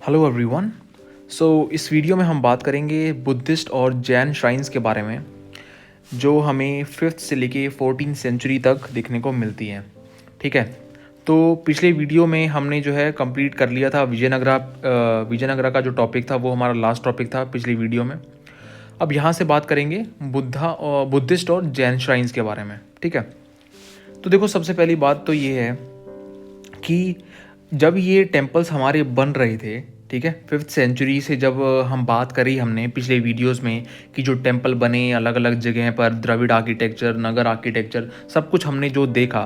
Hello everyone. इस video में हम बात करेंगे बुद्धिस्ट और जैन श्राइन्स के बारे में जो हमें 5th से लेके 14th सेंचुरी तक देखने को मिलती हैं। ठीक है, तो पिछले वीडियो में हमने जो है कंप्लीट कर लिया था विजयनगरा का जो टॉपिक था वो हमारा लास्ट टॉपिक था पिछली वीडियो में। अब यहाँ से बात करेंगे बुद्धिस्ट और जैन श्राइन्स के बारे में। ठीक है, तो देखो सबसे पहली बात तो ये है कि जब ये टेम्पल्स हमारे बन रहे थे, ठीक है, 5th सेंचुरी से जब हम बात करी हमने पिछले वीडियोस में कि जो टेम्पल बने अलग अलग जगह पर, द्रविड़ आर्किटेक्चर, नगर आर्किटेक्चर, सब कुछ हमने जो देखा,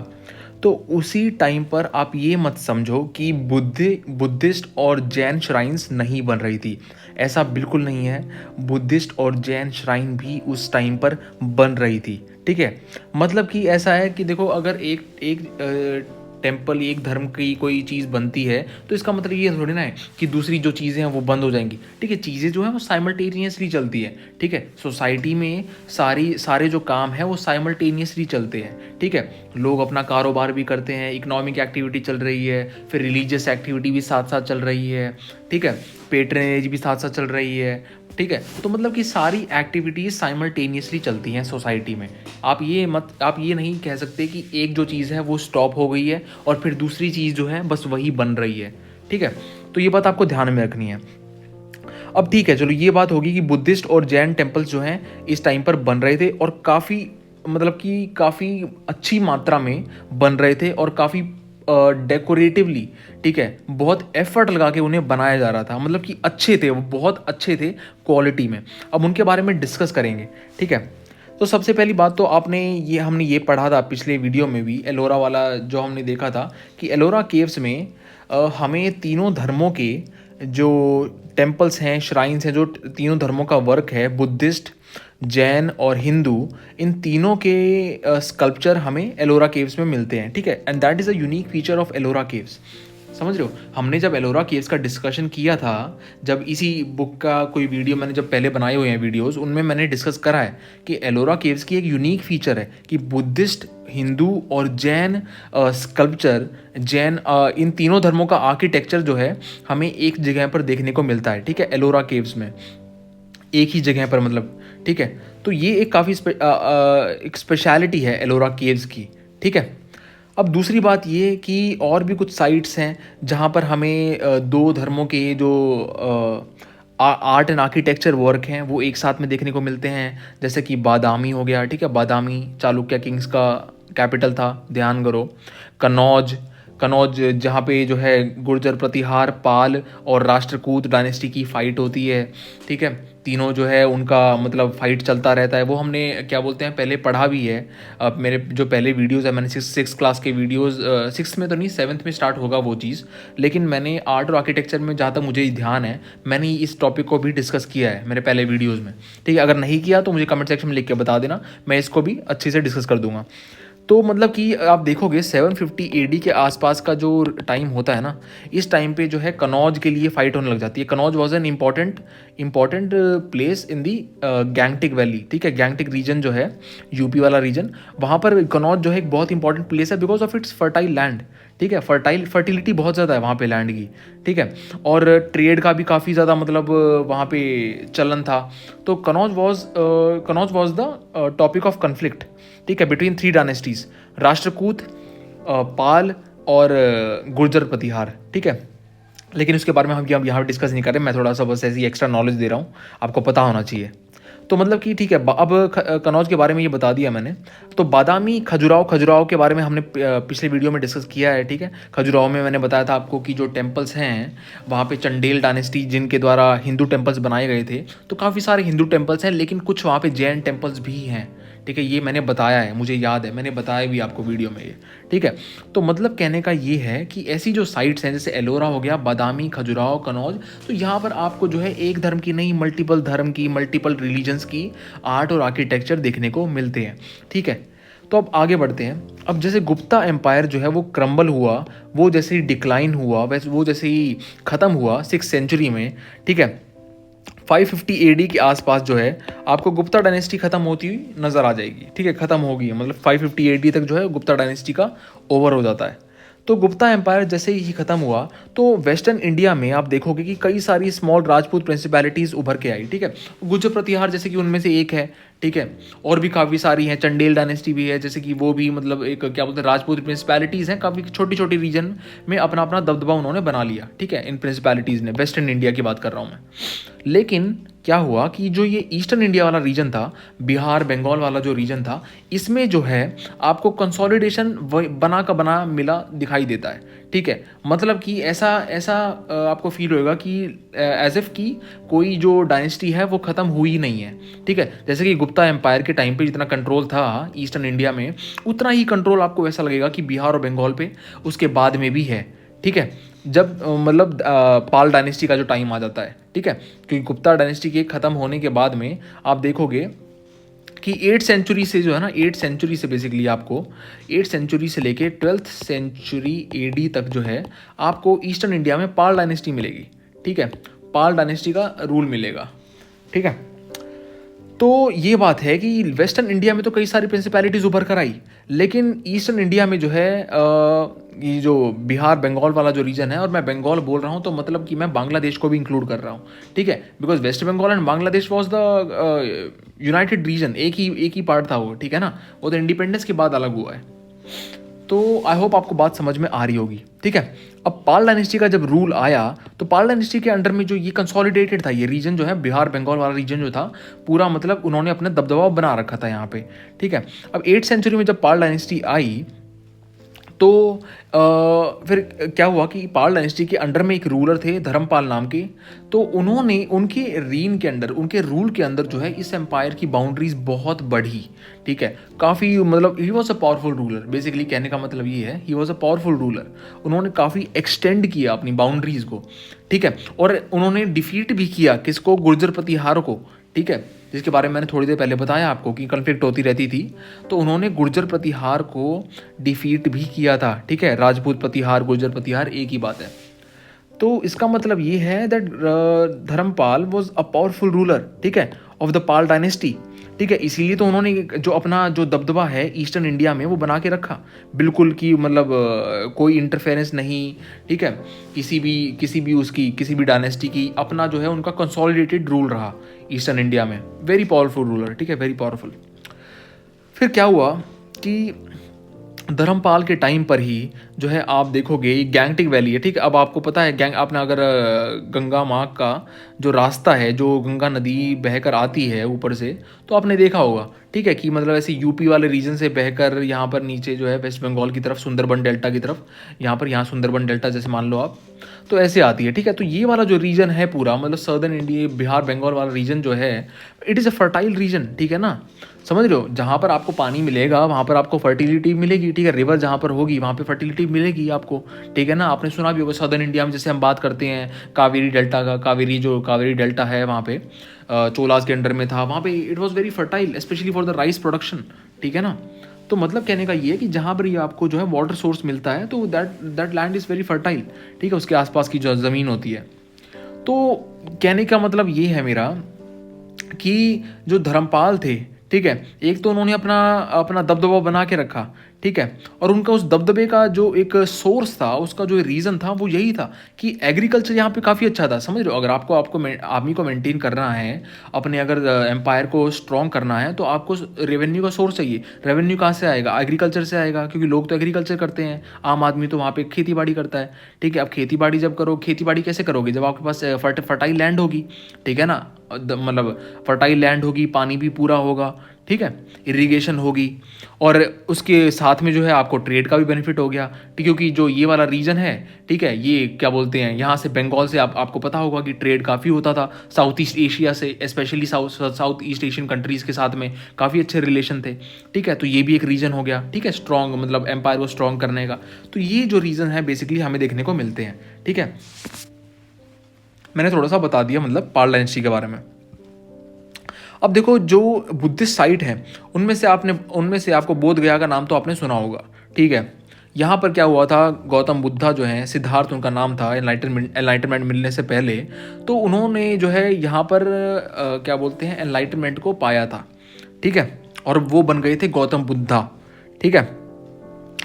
तो उसी टाइम पर आप ये मत समझो कि बुद्धिस्ट और जैन श्राइन्स नहीं बन रही थी। ऐसा बिल्कुल नहीं है, बुद्धिस्ट और जैन श्राइन भी उस टाइम पर बन रही थी। ठीक है, मतलब कि ऐसा है कि देखो अगर एक टेम्पल, एक धर्म की कोई चीज़ बनती है तो इसका मतलब ये थोड़ी ना है कि दूसरी जो चीज़ें हैं वो बंद हो जाएंगी। ठीक है, चीज़ें जो है वो साइमल्टेनियसली चलती है। ठीक है, सोसाइटी में सारे जो काम है वो साइमल्टेनियसली चलते हैं। ठीक है, लोग अपना कारोबार भी करते हैं, इकोनॉमिक एक्टिविटी चल रही है, फिर रिलीजियस एक्टिविटी भी साथ साथ चल रही है। ठीक है, पेट्रनेज भी साथ साथ चल रही है। ठीक है, तो मतलब कि सारी एक्टिविटीज़ साइमल्टेनियसली चलती हैं सोसाइटी में। आप ये नहीं कह सकते कि एक जो चीज़ है वो स्टॉप हो गई है और फिर दूसरी चीज़ जो है बस वही बन रही है। ठीक है, तो ये बात आपको ध्यान में रखनी है। अब ठीक है, चलो ये बात होगी कि बुद्धिस्ट और जैन टेम्पल्स जो हैं इस टाइम पर बन रहे थे और काफ़ी अच्छी मात्रा में बन रहे थे और काफ़ी डेकोरेटिवली, ठीक है, बहुत एफर्ट लगा के उन्हें बनाया जा रहा था। मतलब कि अच्छे थे, वो बहुत अच्छे थे क्वालिटी में। अब उनके बारे में डिस्कस करेंगे। ठीक है, तो सबसे पहली बात तो हमने ये पढ़ा था पिछले वीडियो में भी, एलोरा वाला जो हमने देखा था कि एलोरा केव्स में हमें तीनों धर्मों के जो टेम्पल्स हैं, श्राइन्स हैं, जो तीनों धर्मों का वर्क है, बुद्धिस्ट, जैन और हिंदू, इन तीनों के स्कल्पचर हमें एलोरा केव्स में मिलते हैं। ठीक है, and that is a unique feature of Ellora caves. समझ रहे हो, हमने जब एलोरा केव्स का डिस्कशन किया था, जब इसी बुक का कोई वीडियो मैंने जब पहले बनाए हुए हैं वीडियोस, उनमें मैंने डिस्कस करा है कि एलोरा केव्स की एक यूनिक फीचर है कि बुद्धिस्ट, हिंदू और जैन स्कल्पचर, इन तीनों धर्मों का आर्किटेक्चर जो है हमें एक जगह पर देखने को मिलता है। ठीक है, एलोरा केव्स में एक ही जगह पर, मतलब ठीक है, तो ये एक काफ़ी एक स्पेशलिटी है एलोरा केव्स की। ठीक है, अब दूसरी बात ये कि और भी कुछ साइट्स हैं जहाँ पर हमें दो धर्मों के जो आर्ट एंड आर्किटेक्चर वर्क हैं वो एक साथ में देखने को मिलते हैं। जैसे कि बादामी हो गया, ठीक है, बादामी चालुक्य किंग्स का कैपिटल था, ध्यान करो। कनौज कनौज जहाँ पे जो है गुर्जर प्रतिहार, पाल और राष्ट्रकूट डायनेस्टी की फाइट होती है। ठीक है, तीनों जो है उनका मतलब फाइट चलता रहता है। वो हमने क्या बोलते हैं पहले पढ़ा भी है। अब मेरे जो पहले वीडियोस है, मैंने सिक्स क्लास के वीडियोस, 6th में तो नहीं 7th में स्टार्ट होगा वो चीज़, लेकिन मैंने आर्ट और आर्किटेक्चर में जहाँ तक मुझे ध्यान है मैंने इस टॉपिक को भी डिस्कस किया है मेरे पहले वीडियोज़ में। ठीक है, अगर नहीं किया तो मुझे कमेंट सेक्शन में लिख के बता देना, मैं इसको भी अच्छे से डिस्कस कर दूंगा। तो मतलब कि आप देखोगे 750 AD के आसपास का जो टाइम होता है ना, इस टाइम पे जो है कनौज के लिए फाइट होने लग जाती है। Kannauj was an important place in the Gangetic valley. ठीक है, गैंगटिक रीजन जो है यूपी वाला रीजन, वहाँ पर कनौज जो है एक बहुत इंपॉर्टेंट प्लेस है because of its fertile land. ठीक है, फर्टिलिटी बहुत ज़्यादा है वहाँ पे लैंड की। ठीक है, और ट्रेड का भी काफ़ी ज़्यादा मतलब वहाँ पे चलन था। तो Kannauj was the topic of conflict, ठीक है, बिटवीन 3 डायनेस्टीज, राष्ट्रकूट, पाल और गुर्जर प्रतिहार। ठीक है, लेकिन उसके बारे में हम यहाँ डिस्कस नहीं कर रहे, मैं थोड़ा सा बस ऐसी एक्स्ट्रा नॉलेज दे रहा हूँ, आपको पता होना चाहिए। तो मतलब कि ठीक है, अब कनौज के बारे में ये बता दिया मैंने। तो बादामी, खजुराहो के बारे में हमने पिछले वीडियो में डिस्कस किया है। ठीक है, खजुराहो में मैंने बताया था आपको कि जो टेम्पल्स हैं वहाँ पे चंडेल डायनेस्टी जिनके द्वारा हिंदू टेम्पल्स बनाए गए थे, तो काफ़ी सारे हिंदू टेम्पल्स हैं, लेकिन कुछ वहाँ पे जैन टेम्पल्स भी हैं। ठीक है, ये मैंने बताया है, मुझे याद है, मैंने बताया भी आपको वीडियो में ये। ठीक है, तो मतलब कहने का ये है कि ऐसी जो साइट्स हैं जैसे एलोरा हो गया, बादामी, खजुराहो, कनौज, तो यहाँ पर आपको जो है एक धर्म की नहीं, मल्टीपल धर्म की, मल्टीपल रिलीजन्स की आर्ट और आर्किटेक्चर देखने को मिलते हैं। ठीक है, तो अब आगे बढ़ते हैं। अब जैसे गुप्ता एम्पायर जो है वो क्रम्बल हुआ, वो जैसे ही डिक्लाइन हुआ, वैसे वो जैसे ही ख़त्म हुआ 6th सेंचुरी में। ठीक है, 550 AD के आसपास जो है आपको गुप्ता डायनेस्टी खत्म होती हुई नज़र आ जाएगी। ठीक है, ख़त्म होगी, मतलब 550 AD तक जो है गुप्ता डायनेस्टी का ओवर हो जाता है। तो गुप्ता एम्पायर जैसे ही ख़त्म हुआ तो वेस्टर्न इंडिया में आप देखोगे कि कई सारी स्मॉल राजपूत प्रिंसिपैलिटीज़ उभर के आई, ठीक है। गुर्जर प्रतिहार जैसे कि उनमें से एक है, ठीक है। और भी काफ़ी सारी हैं, चंडेल डायनेस्टी भी है, जैसे कि वो भी मतलब एक क्या बोलते हैं राजपूत प्रिंसिपैलिटीज़ हैं, काफ़ी छोटी छोटी रीजन में अपना अपना दबदबा उन्होंने बना लिया, ठीक है। इन प्रिंसिपैलिटीज़ ने, वेस्टर्न इंडिया की बात कर रहा हूँ मैं। लेकिन क्या हुआ कि जो ये ईस्टर्न इंडिया वाला रीजन था, बिहार बंगाल वाला जो रीजन था, इसमें जो है आपको कंसोलिडेशन बना का बना मिला दिखाई देता है, ठीक है। मतलब कि ऐसा ऐसा आपको फील होगा कि एज इफ कि कोई जो डायनेस्टी है वो ख़त्म हुई नहीं है, ठीक है। जैसे कि गुप्ता एम्पायर के टाइम पे जितना कंट्रोल था ईस्टर्न इंडिया में, उतना ही कंट्रोल आपको वैसा लगेगा कि बिहार और बंगाल पे उसके बाद में भी है, ठीक है। जब मतलब पाल डायनेस्टी का जो टाइम आ जाता है, ठीक है, क्योंकि गुप्ता डायनेस्टी के ख़त्म होने के बाद में आप देखोगे कि 8th सेंचुरी से जो है ना, 8th सेंचुरी से बेसिकली आपको 8th सेंचुरी से लेके 12th सेंचुरी एडी तक जो है आपको ईस्टर्न इंडिया में पाल डायनेस्टी मिलेगी, ठीक है। पाल डायनेस्टी का रूल मिलेगा, ठीक है। तो ये बात है कि वेस्टर्न इंडिया में तो कई सारी प्रिंसिपैलिटीज़ उभर कर आई, लेकिन ईस्टर्न इंडिया में जो है ये जो बिहार बंगाल वाला जो रीजन है, और मैं बंगाल बोल रहा हूँ तो मतलब कि मैं बांग्लादेश को भी इंक्लूड कर रहा हूँ, ठीक है। Because West Bengal and Bangladesh was the united region, एक ही पार्ट था वो, ठीक है ना। वो तो इंडिपेंडेंस के बाद अलग हुआ है। तो आई होप आपको बात समझ में आ रही होगी, ठीक है। अब पाल डायनेस्टी का जब रूल आया तो पाल डायनेस्टी के अंडर में जो ये कंसोलिडेटेड था, ये रीजन जो है बिहार बंगाल वाला रीजन जो था पूरा, मतलब उन्होंने अपने दबदबा बना रखा था यहाँ पे, ठीक है। अब 8th सेंचुरी में जब पाल डायनेस्टी आई तो फिर क्या हुआ कि पाल डायनेस्टी के अंडर में एक रूलर थे धर्मपाल नाम के, तो उन्होंने उनके रीन के अंदर, उनके रूल के अंदर जो है इस एम्पायर की बाउंड्रीज बहुत बढ़ी, ठीक है। काफ़ी मतलब ही was a powerful ruler, basically कहने का मतलब ये है he was a powerful ruler. उन्होंने काफ़ी एक्सटेंड किया अपनी बाउंड्रीज को, ठीक है। और उन्होंने डिफीट भी किया किसको, गुर्जर प्रतिहार को, ठीक है, जिसके बारे में मैंने थोड़ी देर पहले बताया आपको कि कन्फ्लिक्ट होती रहती थी। तो उन्होंने गुर्जर प्रतिहार को डिफीट भी किया था, ठीक है। राजपूत प्रतिहार गुर्जर प्रतिहार एक ही बात है। तो इसका मतलब ये है that Dharmapal was a powerful ruler, ठीक है, ऑफ द पाल डायनेस्टी, ठीक है। इसीलिए तो उन्होंने जो अपना जो दबदबा है ईस्टर्न इंडिया में वो बना के रखा, बिल्कुल कि मतलब कोई इंटरफेरेंस नहीं, ठीक है। किसी भी डायनेस्टी की अपना जो है उनका कंसोलिडेटेड रूल रहा ईस्टर्न इंडिया में। वेरी पावरफुल रूलर, ठीक है, वेरी पावरफुल। फिर क्या हुआ कि धर्मपाल के टाइम पर ही जो है आप देखोगे गैंगटिक वैली है, ठीक है। अब आपको पता है आपने अगर गंगा माँ का जो रास्ता है, जो गंगा नदी बहकर आती है ऊपर से, तो आपने देखा होगा, ठीक है, कि मतलब ऐसे यूपी वाले रीजन से बहकर यहाँ पर नीचे जो है वेस्ट बंगाल की तरफ सुंदरबन डेल्टा की तरफ, यहाँ सुंदरबन डेल्टा जैसे मान लो आप, तो ऐसे आती है, ठीक है। तो ये वाला जो रीजन है पूरा, मतलब सदर्न इंडिया बिहार बंगाल वाला रीजन जो है, it is a fertile reason, ठीक है ना। समझ रहे हो, जहाँ पर आपको पानी मिलेगा वहाँ पर आपको फर्टिलिटी मिलेगी, ठीक है। रिवर जहाँ पर होगी वहाँ पे फर्टिलिटी मिलेगी आपको, ठीक है ना। आपने सुना भी होगा सदर्न इंडिया में जैसे हम बात करते हैं कावेरी डेल्टा का, कावेरी डेल्टा है वहाँ पे चोलास के अंडर में था, वहाँ पे it was very fertile specially for the rice production, ठीक है ना। तो मतलब कहने का ये है कि जहाँ पर ये आपको जो है वाटर सोर्स मिलता है तो that land is very fertile, ठीक है, उसके आसपास की जो ज़मीन होती है। तो कहने का मतलब ये है मेरा कि जो धर्मपाल थे, ठीक है, एक तो उन्होंने अपना अपना दबदबा बना के रखा, ठीक है। और उनका उस दबदबे का जो एक सोर्स था, उसका जो रीज़न था वो यही था कि एग्रीकल्चर यहाँ पे काफ़ी अच्छा था। समझ रहे हो, अगर आपको आर्मी को मेंटेन करना है, अपने अगर एम्पायर को स्ट्रॉन्ग करना है, तो आपको रेवेन्यू का सोर्स चाहिए। रेवेन्यू कहाँ से आएगा, एग्रीकल्चर से आएगा, क्योंकि लोग तो एग्रीकल्चर करते हैं, आम आदमी तो वहाँ पे खेती बाड़ी करता है, ठीक है। अब खेती बाड़ी जब करो, खेती बाड़ी कैसे करोगे, जब आपके पास फर्टाइल लैंड होगी, ठीक है ना, मतलब फर्टाइल लैंड होगी, पानी भी पूरा होगा, ठीक है, इरिगेशन होगी, और उसके साथ में जो है आपको ट्रेड का भी बेनिफिट हो गया, ठीक, क्योंकि जो ये वाला रीजन है, ठीक है, ये क्या बोलते हैं, यहाँ से बंगाल से आपको पता होगा कि ट्रेड काफ़ी होता था साउथ ईस्ट एशिया से, specially south east Asian countries के साथ में काफ़ी अच्छे रिलेशन थे, ठीक है। तो ये भी एक रीज़न हो गया, ठीक है, स्ट्रॉन्ग मतलब एम्पायर को स्ट्रॉन्ग करने का। तो ये जो रीज़न है बेसिकली हमें देखने को मिलते हैं, ठीक है। मैंने थोड़ा सा बता दिया मतलब पाल डायनेस्टी के बारे में। अब देखो जो बुद्धिस्ट साइट है उनमें से आपको बोध गया का नाम तो आपने सुना होगा, ठीक है। यहाँ पर क्या हुआ था, गौतम बुद्धा जो है, सिद्धार्थ उनका नाम था, एनलाइटनमेंट मिलने से पहले, तो उन्होंने जो है यहाँ पर क्या बोलते हैं एनलाइटनमेंट को पाया था, ठीक है, और वो बन गए थे गौतम बुद्धा, ठीक है।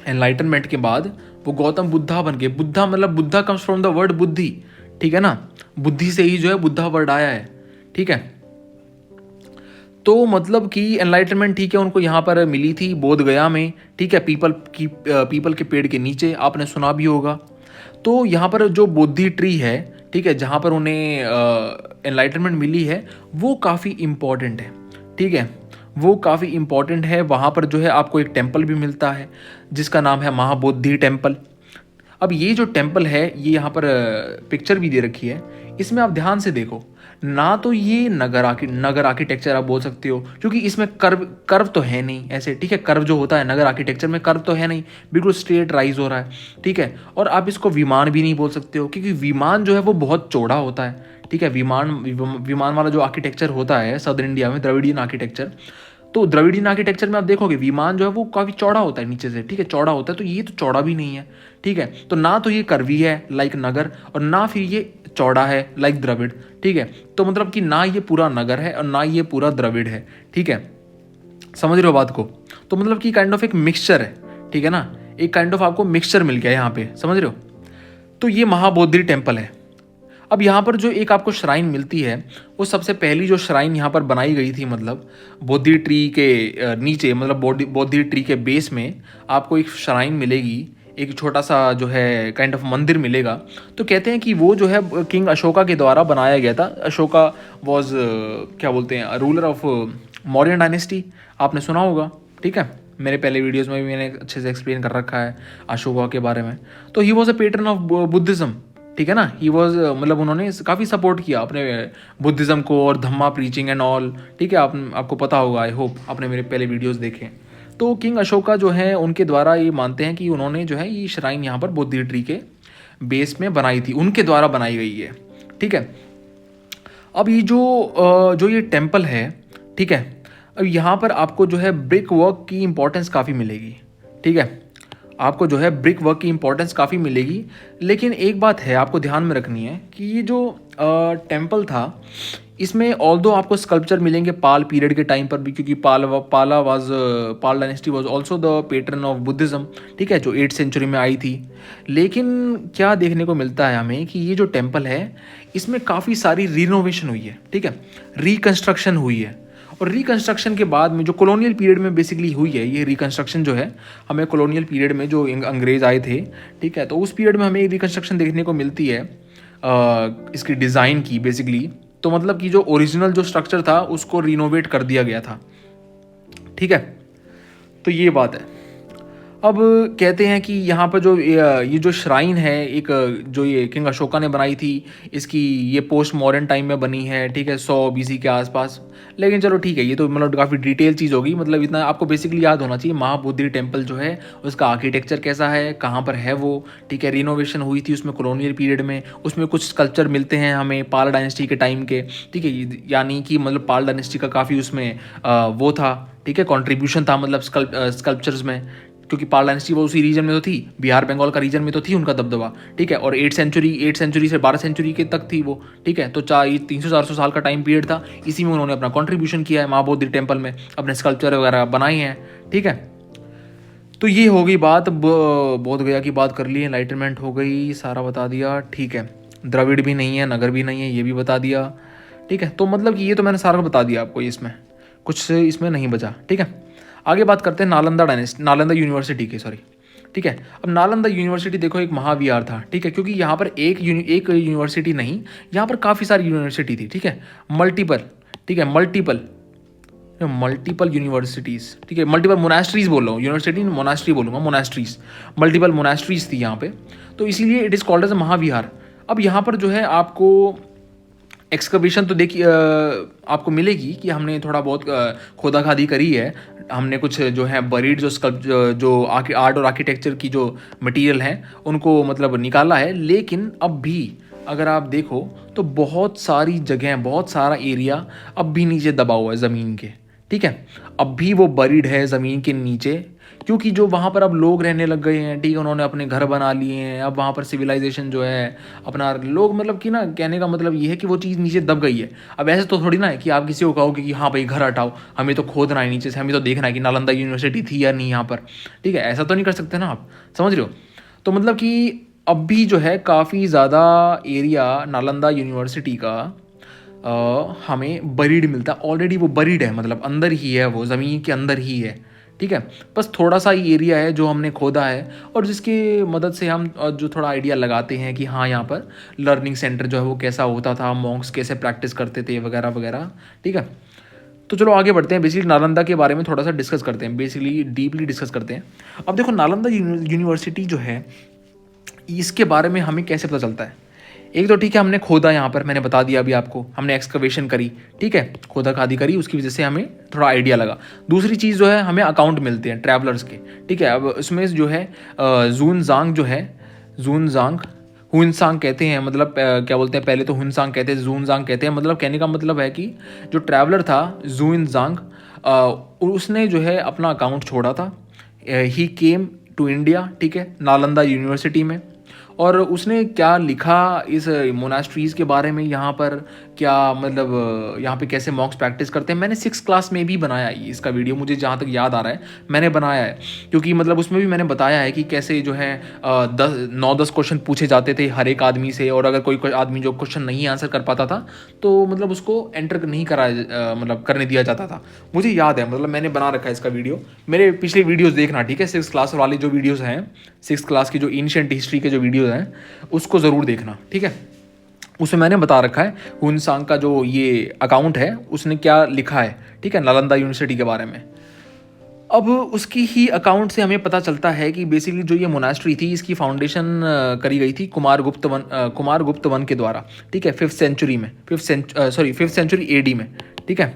एनलाइटनमेंट के बाद वो गौतम बुद्धा बन गए। बुद्धा मतलब Buddha comes from the word बुद्धि, ठीक है ना, बुद्धि से ही जो है बुद्धा वर्ड आया है, ठीक है। तो मतलब कि एनलाइटनमेंट, ठीक है, उनको यहाँ पर मिली थी बोध गया में, ठीक है, पीपल के पेड़ के नीचे, आपने सुना भी होगा। तो यहाँ पर जो बोधि ट्री है, ठीक है, जहाँ पर उन्हें एनलाइटनमेंट मिली है, वो काफ़ी इम्पॉर्टेंट है, ठीक है, वो काफ़ी इम्पॉर्टेंट है। वहाँ पर जो है आपको एक टेम्पल भी मिलता है जिसका नाम है महाबोधि टेम्पल। अब ये जो टेम्पल है, ये यहाँ पर पिक्चर भी दे रखी है, इसमें आप ध्यान से देखो ना, तो ये नगर आर्किटेक्चर आप बोल सकते हो, क्योंकि इसमें कर्व तो है नहीं ऐसे, ठीक है, कर्व जो होता है नगर आर्किटेक्चर में, कर्व तो है नहीं, बिल्कुल स्ट्रेट राइज हो रहा है, ठीक है। और आप इसको विमान भी नहीं बोल सकते हो, क्योंकि विमान जो है वो बहुत चौड़ा होता है, ठीक है। विमान वाला जो आर्किटेक्चर होता है साउदर्न इंडिया में, द्रविडियन आर्किटेक्चर, तो द्रविडियन आर्किटेक्चर में आप देखोगे विमान जो है वो काफ़ी चौड़ा होता है नीचे से, ठीक है, चौड़ा होता है। तो ये तो चौड़ा भी नहीं है, ठीक है। तो ना तो ये कर्वी है लाइक नगर, और ना फिर ये चौड़ा है लाइक द्रविड़, ठीक है। तो मतलब कि ना ये पूरा नगर है और ना ये पूरा द्रविड़ है, ठीक है, समझ रहे हो बात को। तो मतलब कि काइंड ऑफ एक मिक्सचर है, ठीक है ना, एक काइंड ऑफ आपको मिक्सचर मिल गया यहाँ पे, समझ रहे हो। तो ये महाबोधि टेम्पल है। अब यहाँ पर जो एक आपको श्राइन मिलती है, वो सबसे पहली जो श्राइन यहाँ पर बनाई गई थी, मतलब बोधि ट्री के नीचे, मतलब बोधि ट्री के बेस में आपको एक श्राइन मिलेगी, एक छोटा सा जो है काइंड ऑफ मंदिर मिलेगा। तो कहते हैं कि वो जो है किंग अशोका के द्वारा बनाया गया था। अशोका वॉज क्या बोलते हैं, रूलर ऑफ मौर्यन डायनेस्टी, आपने सुना होगा, ठीक है, मेरे पहले वीडियोज़ में भी मैंने अच्छे से एक्सप्लेन कर रखा है अशोका के बारे में। तो ही was a pattern of Buddhism, ठीक है ना, ही वॉज मतलब उन्होंने काफ़ी सपोर्ट किया अपने बुद्धिज़्म को और धम्मा प्रीचिंग एंड ऑल, ठीक है, आपको पता होगा, आई होप आपने मेरे पहले वीडियोस देखे। तो किंग अशोका जो है उनके द्वारा ये मानते हैं कि उन्होंने जो है ये श्राइन यहाँ पर बोधि ट्री के बेस में बनाई थी, उनके द्वारा बनाई गई है, ठीक है। अब ये जो ये टेम्पल है, ठीक है, अब यहाँ पर आपको जो है ब्रिक वर्क की इम्पोर्टेंस काफ़ी मिलेगी, ठीक है, आपको जो है ब्रिक वर्क की इम्पोर्टेंस काफ़ी मिलेगी। लेकिन एक बात है आपको ध्यान में रखनी है कि ये जो टेम्पल था, इसमें ऑल्दो आपको स्कल्पचर मिलेंगे पाल पीरियड के टाइम पर भी, क्योंकि Pala dynasty was also the pattern of Buddhism, ठीक है, जो 8th सेंचुरी में आई थी। लेकिन क्या देखने को मिलता है हमें कि ये जो टेम्पल है, इसमें काफ़ी सारी रिनोवेशन हुई है, ठीक है, रिकन्स्ट्रक्शन हुई है। और रिकन्स्ट्रक्शन के बाद में जो कॉलोनियल पीरियड में बेसिकली हुई है, ये रिकन्स्ट्रक्शन जो है हमें कॉलोनियल पीरियड में जो अंग्रेज आए थे, ठीक है, तो उस पीरियड में हमें रिकन्स्ट्रक्शन देखने को मिलती है इसकी डिज़ाइन की बेसिकली। तो मतलब कि जो ओरिजिनल जो स्ट्रक्चर था उसको रिनोवेट कर दिया गया था, ठीक है। तो ये बात है। अब कहते हैं कि यहाँ पर जो ये जो श्राइन है, एक जो ये किंग अशोका ने बनाई थी, इसकी ये पोस्ट मॉडर्न टाइम में बनी है, ठीक है, 100 BC के आसपास। लेकिन चलो ठीक है, ये तो मतलब काफ़ी डिटेल चीज़ होगी, मतलब इतना आपको बेसिकली याद होना चाहिए महाबोधि टेम्पल जो है उसका आर्किटेक्चर कैसा है, कहाँ पर है वो, ठीक है। रिनोवेशन हुई थी उसमें कॉलोनियल पीरियड में, उसमें कुछ स्कल्पचर मिलते हैं हमें पाल डायनेस्टी के टाइम के, ठीक है, यानी कि मतलब पाल डायनेस्टी का काफ़ी उसमें वो था, ठीक है, कॉन्ट्रीब्यूशन था, मतलब स्कल्पचर्स में, क्योंकि पाल डायनेस्टी वो उसी रीजन में तो थी, बिहार बंगाल का रीजन में तो थी उनका दबदबा, ठीक है। और 8th सेंचुरी से 12th सेंचुरी के तक थी वो, ठीक है। तो 300-400 साल का टाइम पीरियड था, इसी में उन्होंने अपना कंट्रीब्यूशन किया है, महाबोधि टेम्पल में अपने स्कल्पचर वगैरह बनाए हैं, ठीक है। तो ये हो गई बात, बोध गया की बात कर ली, एनलाइटनमेंट हो गई, सारा बता दिया, ठीक है। द्रविड़ भी नहीं है, नगर भी नहीं है, ये भी बता दिया, ठीक है। तो मतलब कि ये तो मैंने सारा बता दिया आपको, इसमें कुछ इसमें नहीं बचा, ठीक है। आगे बात करते हैं नालंदा यूनिवर्सिटी की, सॉरी, ठीक है। अब नालंदा यूनिवर्सिटी देखो एक महाविहार था, ठीक है, क्योंकि यहाँ पर एक यूनिवर्सिटी नहीं, यहाँ पर काफ़ी सारी यूनिवर्सिटी थी, ठीक है, मल्टीपल, ठीक है, मल्टीपल यूनिवर्सिटीज़, ठीक है, मल्टीपल मोनास्ट्रीज बोल रहा हूँ, यूनिवर्सिटी मोनास्ट्री बोलूँगा, मोनास्ट्रीज, मल्टीपल मोनास्ट्रीज थी यहाँ पे, तो इसीलिए it is called as a Mahavihara. अब यहाँ पर जो है आपको एक्सकवेशन तो देखिए आपको मिलेगी कि हमने थोड़ा बहुत खोदा खादी करी है, हमने कुछ जो है बरीड जो आर्ट और आर्किटेक्चर की जो मटेरियल हैं उनको मतलब निकाला है। लेकिन अब भी अगर आप देखो तो बहुत सारी जगह, बहुत सारा एरिया अब भी नीचे दबा हुआ है ज़मीन के, ठीक है, अब भी वो बरीड है ज़मीन के नीचे। क्योंकि जो वहाँ पर अब लोग रहने लग गए हैं, ठीक है, उन्होंने अपने घर बना लिए हैं, अब वहाँ पर सिविलाइजेशन जो है अपना लोग, मतलब कि ना कहने का मतलब ये है कि वो चीज़ नीचे दब गई है। अब ऐसे तो थोड़ी ना है कि आप किसी को कहोगे कि हाँ भाई घर हटाओ, हमें तो खोदना है नीचे से, हमें तो देखना है कि नालंदा यूनिवर्सिटी थी या नहीं यहाँ पर, ठीक है, ऐसा तो नहीं कर सकते ना आप, समझ रहे हो। तो मतलब कि अब भी जो है काफ़ी ज़्यादा एरिया नालंदा यूनिवर्सिटी का हमें बरीड मिलता है, ऑलरेडी वो बरीड है, मतलब अंदर ही है, वो ज़मीन के अंदर ही है, ठीक है। बस थोड़ा सा ही एरिया है जो हमने खोदा है और जिसकी मदद से हम जो थोड़ा आइडिया लगाते हैं कि हाँ यहाँ पर लर्निंग सेंटर जो है वो कैसा होता था, मॉन्क्स कैसे प्रैक्टिस करते थे वगैरह वगैरह, ठीक है। तो चलो आगे बढ़ते हैं, बेसिकली नालंदा के बारे में थोड़ा सा डिस्कस करते हैं, बेसिकली डीपली डिस्कस करते हैं। अब देखो नालंदा यूनिवर्सिटी जो है इसके बारे में हमें कैसे पता चलता है। एक तो ठीक है, हमने खोदा, यहाँ पर मैंने बता दिया अभी आपको, हमने एक्सकवेशन करी, ठीक है, खोदा खादी करी, उसकी वजह से हमें थोड़ा आइडिया लगा। दूसरी चीज़ जो है हमें अकाउंट मिलते हैं ट्रैवलर्स के, ठीक है। अब उसमें जो है जूनजांग जो है, जूनजांग हुनसांग कहते हैं, मतलब क्या बोलते हैं, पहले तो हुनसांग कहते हैं, जूनजांग कहते हैं, मतलब कहने का मतलब है कि जो ट्रैवलर था जूनजांग, उसने जो है अपना अकाउंट छोड़ा था। ही केम टू इंडिया, ठीक है, नालंदा यूनिवर्सिटी में। और उसने क्या लिखा इस मोनास्ट्रीज़ के बारे में, यहाँ पर क्या मतलब यहाँ पे कैसे मॉक्स प्रैक्टिस करते हैं, मैंने 6th क्लास में भी बनाया है इसका वीडियो, मुझे जहाँ तक याद आ रहा है मैंने बनाया है। क्योंकि मतलब उसमें भी मैंने बताया है कि कैसे जो है 9-10 क्वेश्चन पूछे जाते थे हर एक आदमी से, और अगर कोई आदमी जो क्वेश्चन नहीं आंसर कर पाता था तो मतलब उसको एंटर नहीं करा मतलब करने दिया जाता था। मुझे याद है, मतलब मैंने बना रखा है इसका वीडियो, मेरे पिछले वीडियोज़ देखना, ठीक है, 6th क्लास वाले जो वीडियोज़ हैं, 6th क्लास की जो एंशिएंट हिस्ट्री के जो वीडियोज़ हैं उसको ज़रूर देखना, ठीक है। उसमें मैंने बता रखा है हुनसांग का जो ये अकाउंट है उसने क्या लिखा है, ठीक है, नालंदा यूनिवर्सिटी के बारे में। अब उसकी ही अकाउंट से हमें पता चलता है कि बेसिकली जो ये मोनास्ट्री थी इसकी फाउंडेशन करी गई थी कुमार गुप्त वन के द्वारा, ठीक है, 5th सेंचुरी में, 5th सेंचुरी एडी में, ठीक है,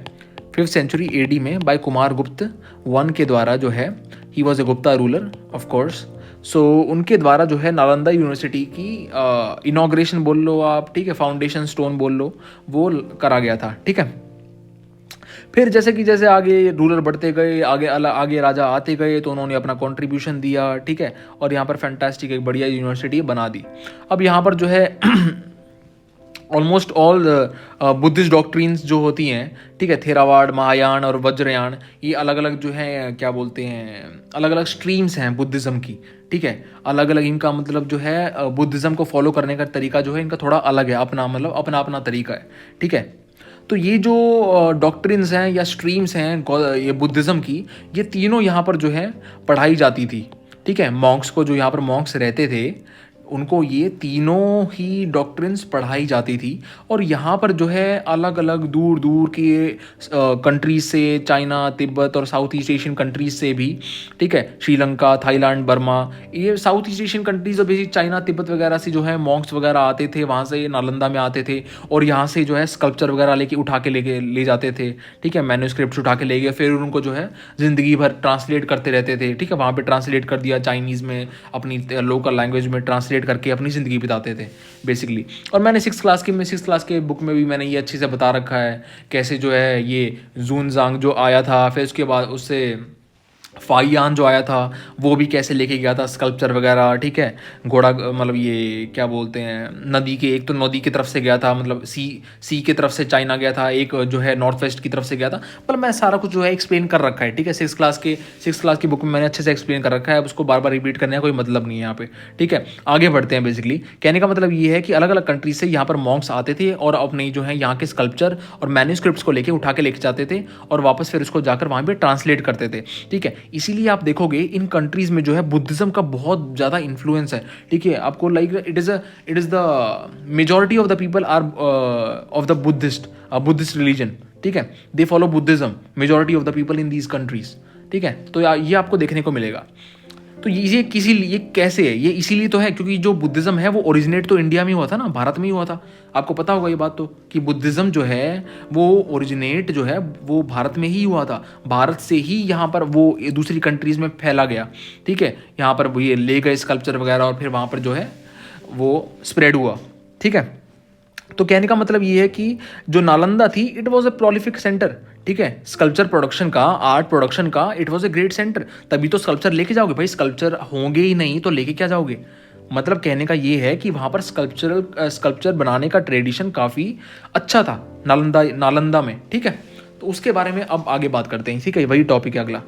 5th सेंचुरी एडी में बाय कुमार गुप्त वन के द्वारा जो है, he was a Gupta ruler of course. So उनके द्वारा जो है नालंदा यूनिवर्सिटी की इनॉग्रेशन बोल लो आप, ठीक है, फाउंडेशन स्टोन बोल लो, वो करा गया था, ठीक है। फिर जैसे कि जैसे आगे रूलर बढ़ते गए, आगे राजा आते गए, तो उन्होंने अपना कंट्रीब्यूशन दिया, ठीक है, और यहाँ पर फैंटास्टिक एक बढ़िया यूनिवर्सिटी बना दी। अब यहाँ पर जो है ऑलमोस्ट ऑल बुद्धिस्ट डॉक्ट्रिन्स जो होती हैं, ठीक है, थेरावाड, महायान और वज्रयान, ये अलग अलग जो है क्या बोलते हैं, अलग अलग स्ट्रीम्स हैं बुद्धिज़्म की, ठीक है, अलग अलग इनका मतलब जो है बुद्धिज़्म को फॉलो करने का तरीका जो है इनका थोड़ा अलग है, अपना मतलब अपना अपना तरीका है, ठीक है। तो ये जो डॉक्ट्रिन्स हैं या स्ट्रीम्स हैं ये बुद्धिज़्म की, ये तीनों यहाँ पर जो है पढ़ाई जाती थी, ठीक है। मॉन्क्स को, जो यहाँ पर मॉन्क्स रहते थे, उनको ये तीनों ही डॉक्ट्रिन्स पढ़ाई जाती थी। और यहाँ पर जो है अलग अलग दूर दूर के कंट्रीज से, चाइना, तिब्बत और साउथ ईस्ट एशियन कंट्रीज से भी, ठीक है, श्रीलंका, थाईलैंड, बर्मा, ये साउथ ईस्ट एशियन कंट्रीज और बेसिक चाइना, तिब्बत वगैरह से जो है मॉन्क्स वगैरह आते थे, वहाँ से नालंदा में आते थे, और यहाँ से जो है स्कल्पचर वगैरह लेके उठा के ले जाते थे, ठीक है, मैन्यूस्क्रिप्ट उठा के ले गए, फिर उनको जो है ज़िंदगी भर ट्रांसलेट करते रहते थे, ठीक है, वहाँ पे ट्रांसलेट कर दिया चाइनीज़ में, अपनी लोकल लैंग्वेज में ट्रांसलेट करके अपनी ज़िंदगी बिताते थे बेसिकली। और मैंने 6th क्लास के बुक में भी मैंने ये अच्छे से बता रखा है कैसे जो है ये जूनजांग जो आया था, फिर उसके बाद उससे फाइयान जो आया था वो भी कैसे लेके गया था स्कल्पचर वगैरह, ठीक है, घोड़ा मतलब ये क्या बोलते हैं, नदी के, एक तो नदी की तरफ से गया था, मतलब सी की तरफ से चाइना गया था, एक जो है नॉर्थ वेस्ट की तरफ से गया था, मतलब मैं सारा कुछ जो है एक्सप्लेन कर रखा है, ठीक है, 6th क्लास की बुक में मैंने अच्छे से एक्सप्लेन कर रखा है, अब उसको बार बार रिपीट करने का कोई मतलब नहीं है यहाँ पे, ठीक है। आगे बढ़ते हैं। बेसिकली कहने का मतलब ये है कि अलग अलग कंट्री से यहाँ पर मॉन्क्स आते थे और अपने जो है यहाँ के स्कल्पचर और मैन्यूस्क्रिप्ट्स को लेके उठा के लेके जाते थे और वापस फिर उसको जाकर वहाँ पे ट्रांसलेट करते थे, ठीक है। इसीलिए आप देखोगे इन कंट्रीज में जो है बुद्धिज्म का बहुत ज़्यादा इन्फ्लुएंस है, ठीक है। आपको like it is the majority of the people are of the Buddhist religion, ठीक है, they follow Buddhism, majority of the people in these countries, ठीक है। तो ये आपको देखने को मिलेगा। तो ये कैसे है, ये इसीलिए तो है क्योंकि जो बुद्धिज्म है वो ओरिजिनेट तो इंडिया में हुआ था ना, भारत में ही हुआ था। आपको पता होगा ये बात तो, कि बुद्धिज्म जो है वो ओरिजिनेट जो है वो भारत में ही हुआ था, भारत से ही यहाँ पर वो दूसरी कंट्रीज में फैला गया, ठीक है। यहाँ पर ये ले गए स्कल्पचर वगैरह और फिर वहाँ पर जो है वो स्प्रेड हुआ, ठीक है। तो कहने का मतलब ये है कि जो नालंदा थी it was a prolific centre, ठीक है, स्कल्पचर प्रोडक्शन का, आर्ट प्रोडक्शन का, it was a great centre. तभी तो स्कल्पचर लेके जाओगे भाई, स्कल्पचर होंगे ही नहीं तो लेके क्या जाओगे। मतलब कहने का ये है कि वहाँ पर स्कल्पचर बनाने का ट्रेडिशन काफ़ी अच्छा था नालंदा में, ठीक है। तो उसके बारे में अब आगे बात करते हैं, ठीक है, वही टॉपिक है अगला।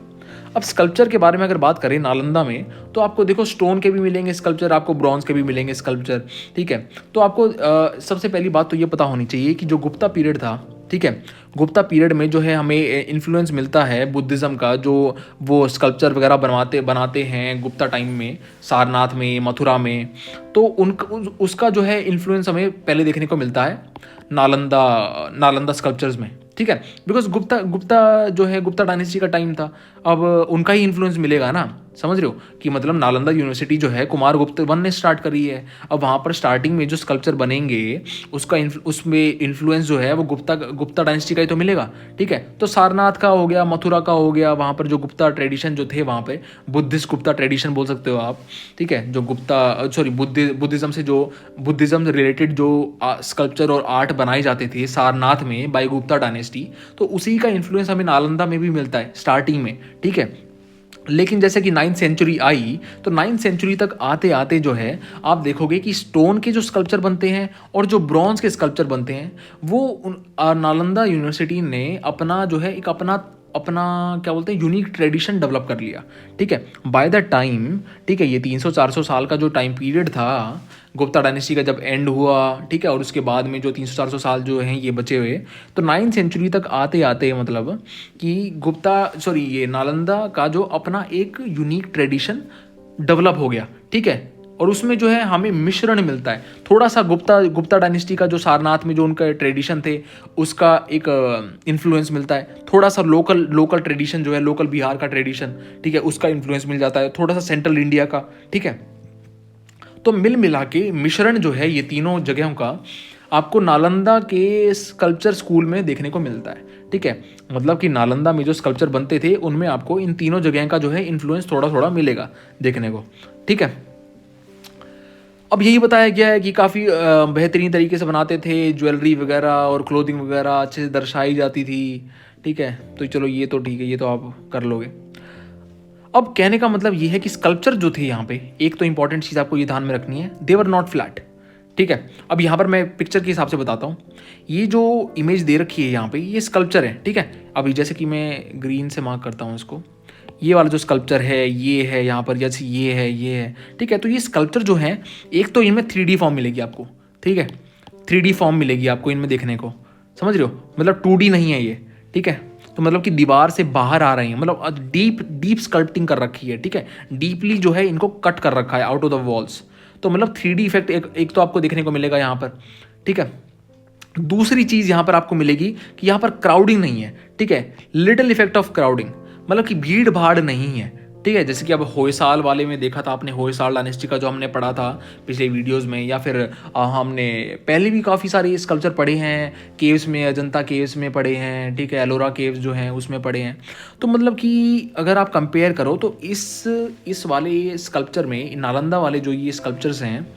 अब स्कल्पचर के बारे में अगर बात करें नालंदा में, तो आपको देखो स्टोन के भी मिलेंगे स्कल्पचर, आपको ब्रॉन्ज के भी मिलेंगे स्कल्पचर, ठीक है। तो आपको सबसे पहली बात तो ये पता होनी चाहिए कि जो गुप्ता पीरियड था, ठीक है, गुप्ता पीरियड में जो है हमें इन्फ्लुएंस मिलता है बुद्धिज़्म का, जो वो स्कल्पचर वगैरह बनाते हैं गुप्ता टाइम में, सारनाथ में, मथुरा में। तो उसका जो है इन्फ्लुएंस हमें पहले देखने को मिलता है नालंदा स्कल्पचर्स में, ठीक है। बिकॉज गुप्ता जो है गुप्ता डायनेस्टी का टाइम था, अब उनका ही इन्फ्लुएंस मिलेगा ना, समझ रहे हो कि मतलब नालंदा यूनिवर्सिटी जो है कुमार गुप्त वन ने स्टार्ट करी है। अब वहाँ पर स्टार्टिंग में जो स्कल्पचर बनेंगे उसका उसमें इन्फ्लुएंस जो है वो गुप्ता डायनेस्टी का ही तो मिलेगा, ठीक है। तो सारनाथ का हो गया, मथुरा का हो गया, वहाँ पर जो गुप्ता ट्रेडिशन जो थे वहाँ पे बुद्धिस्ट गुप्ता ट्रेडिशन बोल सकते हो आप, ठीक है, जो बुद्धिज्म से जो बुद्धिज्म रिलेटेड जो स्कल्पचर और आर्ट बनाए जाते थे सारनाथ में बाय गुप्ता डायनेस्टी, तो उसी का इन्फ्लुएंस हमें नालंदा में भी मिलता है स्टार्टिंग में, ठीक है। लेकिन जैसे कि 9th सेंचुरी आई, तो 9th सेंचुरी तक आते आते जो है आप देखोगे कि स्टोन के जो स्कल्पचर बनते हैं और जो ब्रॉन्ज के स्कल्पचर बनते हैं वो नालंदा यूनिवर्सिटी ने अपना जो है एक अपना अपना क्या बोलते हैं यूनिक ट्रेडिशन डेवलप कर लिया, ठीक है, बाय द टाइम, ठीक है। ये 300-400 साल का जो टाइम पीरियड था गुप्ता डायनेस्टी का जब एंड हुआ, ठीक है, और उसके बाद में जो 300-400 साल जो हैं ये बचे हुए, तो 9th सेंचुरी तक आते आते मतलब कि ये नालंदा का जो अपना एक यूनिक ट्रेडिशन डेवलप हो गया, ठीक है। और उसमें जो है हमें मिश्रण मिलता है, थोड़ा सा गुप्ता डायनेस्टी का जो सारनाथ में जो उनका ट्रेडिशन थे उसका एक इन्फ्लुएंस मिलता है, थोड़ा सा लोकल ट्रेडिशन जो है लोकल बिहार का ट्रेडिशन, ठीक है, उसका इन्फ्लुएंस मिल जाता है, थोड़ा सा सेंट्रल इंडिया का, ठीक है। तो मिल मिला के मिश्रण जो है ये तीनों जगहों का आपको नालंदा के स्कल्पचर स्कूल में देखने को मिलता है, ठीक है। मतलब कि नालंदा में जो स्कल्पचर बनते थे उनमें आपको इन तीनों जगह का जो है इन्फ्लुएंस थोड़ा थोड़ा मिलेगा देखने को, ठीक है। अब यही बताया गया है कि काफ़ी बेहतरीन तरीके से बनाते थे, ज्वेलरी वगैरह और क्लोथिंग वगैरह अच्छे से दर्शाई जाती थी, ठीक है। तो चलो ये तो ठीक है, ये तो आप कर लोगे। अब कहने का मतलब ये है कि स्कल्पचर जो थे यहाँ पे, एक तो इंपॉर्टेंट चीज़ आपको ये ध्यान में रखनी है, दे वर नॉट फ्लैट, ठीक है। अब यहाँ पर मैं पिक्चर के हिसाब से बताता हूँ, ये जो इमेज दे रखी है यहाँ पे ये स्कल्पचर है, ठीक है। अभी जैसे कि मैं ग्रीन से मार्क करता हूँ इसको, ये वाला जो स्कल्पचर है ये है यहाँ पर, जैसे ये है, ठीक है। तो ये स्कल्पचर जो है एक तो इनमें 3D फॉर्म मिलेगी आपको, ठीक है, 3D फॉर्म मिलेगी आपको इनमें देखने को, समझ रहे हो, मतलब 2D नहीं है ये, ठीक है। तो मतलब कि दीवार से बाहर आ रही है, मतलब डीप स्कल्पटिंग कर रखी है, ठीक है, डीपली जो है इनको कट कर रखा है आउट ऑफ द वॉल्स। तो मतलब 3D इफेक्ट एक तो आपको देखने को मिलेगा यहाँ पर, ठीक है। दूसरी चीज़ यहाँ पर आपको मिलेगी कि यहाँ पर क्राउडिंग नहीं है, ठीक है, लिटिल इफेक्ट ऑफ क्राउडिंग, मतलब कि भीड़ भाड़ नहीं है, ठीक है। जैसे कि अब होयसाल वाले में देखा था आपने, होयसाल डायनेस्टी का जो हमने पढ़ा था पिछले वीडियोस में, या फिर हमने पहले भी काफ़ी सारे स्कल्पचर पढ़े हैं, केव्स में, अजंता केव्स में पढ़े हैं, ठीक है, एलोरा केव्स जो हैं उसमें पढ़े हैं। तो मतलब कि अगर आप कंपेयर करो तो इस वाले स्कल्पचर में, नालंदा वाले जो ये स्कल्पचर्स हैं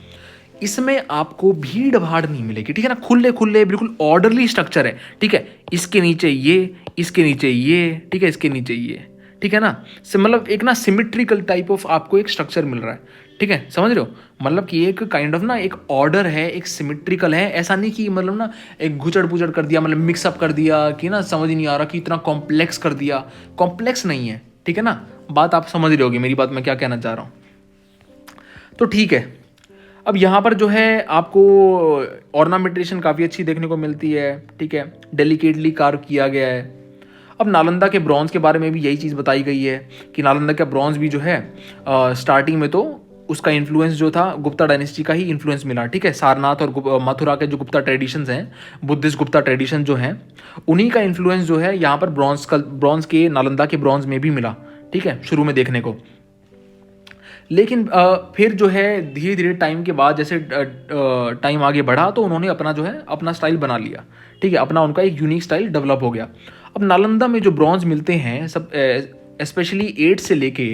इसमें आपको भीड़ भाड़ नहीं मिलेगी, ठीक है ना, खुले खुले बिल्कुल ऑर्डरली स्ट्रक्चर है, ठीक है। इसके नीचे ये, इसके नीचे ये, ठीक है, इसके नीचे ये, ठीक है ना, मतलब एक ना सिमेट्रिकल टाइप ऑफ आपको एक स्ट्रक्चर मिल रहा है, ठीक है, समझ रहे हो। मतलब कि एक काइंड ऑफ ना एक ऑर्डर है, एक सिमेट्रिकल है, ऐसा नहीं कि मतलब ना एक घुचड़ पुचड़ कर दिया, मतलब मिक्सअप कर दिया कि ना समझ नहीं आ रहा कि इतना कॉम्प्लेक्स कर दिया, कॉम्प्लेक्स नहीं है, ठीक है ना। बात आप समझ रहे होगी मेरी बात, मैं क्या कहना चाह रहा हूँ। तो ठीक है, अब यहाँ पर जो है आपको ऑर्नामेंटेशन काफ़ी अच्छी देखने को मिलती है, ठीक है, डेलिकेटली कार्व किया गया है। अब नालंदा के ब्रॉन्ज के बारे में भी यही चीज़ बताई गई है कि नालंदा का ब्रॉन्ज भी जो है स्टार्टिंग में तो उसका इन्फ्लुएंस जो था गुप्ता डायनेस्टी का ही इन्फ्लुएंस मिला, ठीक है। सारनाथ और मथुरा के जो गुप्ता ट्रेडिशंस हैं, बुद्धिस्ट गुप्ता ट्रेडिशन जो हैं, उन्हीं का इन्फ्लुएंस जो है यहाँ पर ब्रॉन्ज के नालंदा के ब्रॉन्ज में भी मिला, ठीक है, शुरू में देखने को। लेकिन फिर जो है धीरे धीरे टाइम के बाद जैसे टाइम आगे बढ़ा तो उन्होंने अपना जो है अपना स्टाइल बना लिया, ठीक है, अपना उनका एक यूनिक स्टाइल डेवलप हो गया। अब नालंदा में जो ब्रॉन्ज मिलते हैं सब स्पेशली 8 से लेके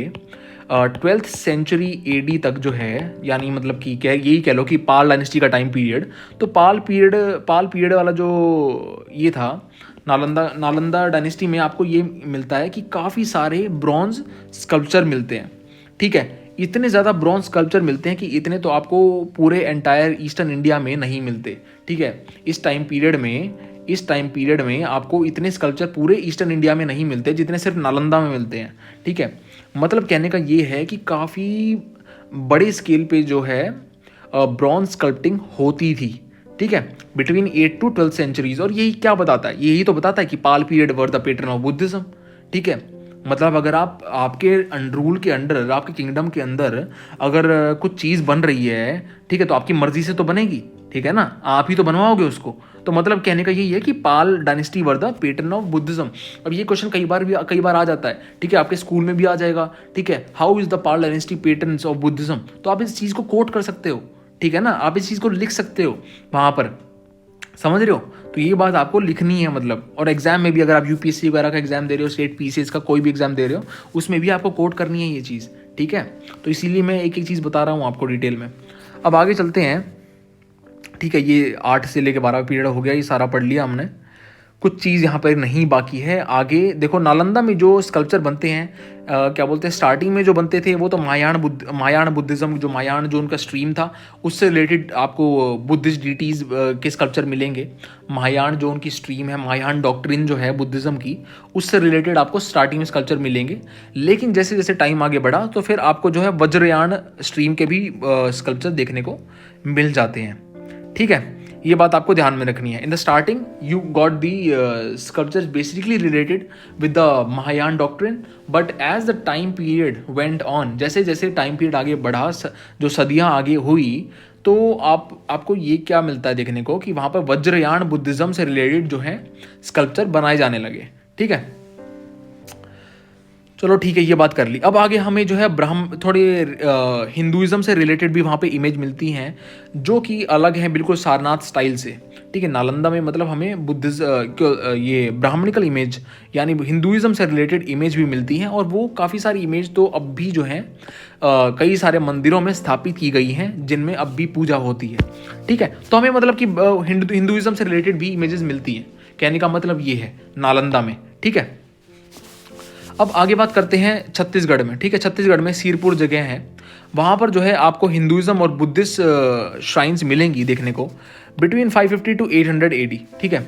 ट्वेल्थ सेंचुरी एडी तक जो है, यानी मतलब कि क्या यही कह लो कि पाल डायनेस्टी का टाइम पीरियड, तो पाल पीरियड वाला जो ये था, नालंदा डायनेस्टी में आपको ये मिलता है कि काफ़ी सारे ब्रॉन्ज स्कल्पचर मिलते हैं। ठीक है, इतने ज़्यादा ब्रॉन्ज स्कल्पचर मिलते हैं कि इतने तो आपको पूरे एंटायर ईस्टर्न इंडिया में नहीं मिलते। ठीक है, इस टाइम पीरियड में आपको इतने स्कल्पचर पूरे ईस्टर्न इंडिया में नहीं मिलते जितने सिर्फ नालंदा में मिलते हैं। ठीक है, मतलब कहने का ये है कि काफ़ी बड़े स्केल पे जो है ब्रॉन्ज स्कल्पटिंग होती थी। ठीक है, बिटवीन 8 to 12 सेंचुरीज। और यही क्या बताता है, यही तो बताता है कि Pala period were the pattern of Buddhism. ठीक है, मतलब अगर आपके रूल के अंडर, आपके किंगडम के अंदर अगर कुछ चीज़ बन रही है, ठीक है, तो आपकी मर्जी से तो बनेगी। ठीक है ना, आप ही तो बनवाओगे उसको। तो मतलब कहने का यही है कि Pala dynasty were the pattern of Buddhism. अब ये क्वेश्चन कई बार आ जाता है। ठीक है, आपके स्कूल में भी आ जाएगा। ठीक है, how is the Pal dynasty pattern of Buddhism, तो आप इस चीज़ को कोट कर सकते हो। ठीक है ना, आप इस चीज़ को लिख सकते हो वहाँ पर, समझ रहे हो। तो ये बात आपको लिखनी है मतलब। और एग्जाम में भी अगर आप यूपीएससी वगैरह का एग्जाम दे रहे हो, स्टेट पीसीएस का कोई भी एग्जाम दे रहे हो, उसमें भी आपको कोट करनी है ये चीज़। ठीक है, तो इसीलिए मैं एक एक चीज़ बता रहा हूँ आपको डिटेल में। अब आगे चलते हैं। ठीक है, ये 8 से लेकर 12 पीरियड हो गया, ये सारा पढ़ लिया हमने। कुछ चीज़ यहाँ पर नहीं बाकी है। आगे देखो, नालंदा में जो स्कल्पचर बनते हैं, क्या बोलते हैं, स्टार्टिंग में जो बनते थे वो तो महायान बुद्धिज़्म, जो महायान जो उनका स्ट्रीम था, उससे रिलेटेड आपको बुद्धिस्ट डिटीज़ के स्कल्पचर मिलेंगे। महायान जो उनकी स्ट्रीम है, महायान डॉक्ट्रिन जो है बुद्धिज़्म की, उससे रिलेटेड आपको स्टार्टिंग में स्कल्पचर मिलेंगे। लेकिन जैसे जैसे टाइम आगे बढ़ा तो फिर आपको जो है वज्रयान स्ट्रीम के भी स्कल्पचर देखने को मिल जाते हैं। ठीक है, ये बात आपको ध्यान में रखनी है। In the starting you got the sculptures basically related with the Mahayana doctrine, but as the time period went on, जैसे जैसे टाइम पीरियड आगे बढ़ा, जो सदियां आगे हुई, तो आपको ये क्या मिलता है देखने को कि वहाँ पर वज्रयान बुद्धिज्म से रिलेटेड जो है स्कल्पचर बनाए जाने लगे। ठीक है, चलो ठीक है, ये बात कर ली। अब आगे हमें जो है थोड़े हिंदुइज्म से रिलेटेड भी वहाँ पे इमेज मिलती हैं, जो कि अलग हैं बिल्कुल सारनाथ स्टाइल से। ठीक है, नालंदा में मतलब हमें ये ब्राह्मणिकल इमेज यानी हिंदुइज्म से रिलेटेड इमेज भी मिलती हैं। और वो काफ़ी सारी इमेज तो अब भी जो हैं कई सारे मंदिरों में स्थापित की गई हैं, जिनमें अब भी पूजा होती है। ठीक है, तो हमें मतलब कि हिंदुइज्म से रिलेटेड भी इमेजेस मिलती हैं, कहने का मतलब ये है नालंदा में। ठीक है, अब आगे बात करते हैं छत्तीसगढ़ में। ठीक है, छत्तीसगढ़ में सिरपुर जगह है, वहाँ पर जो है आपको हिंदुइज्म और बुद्धिस्ट श्राइन्स मिलेंगी देखने को बिटवीन 550 to 800 AD। ठीक है,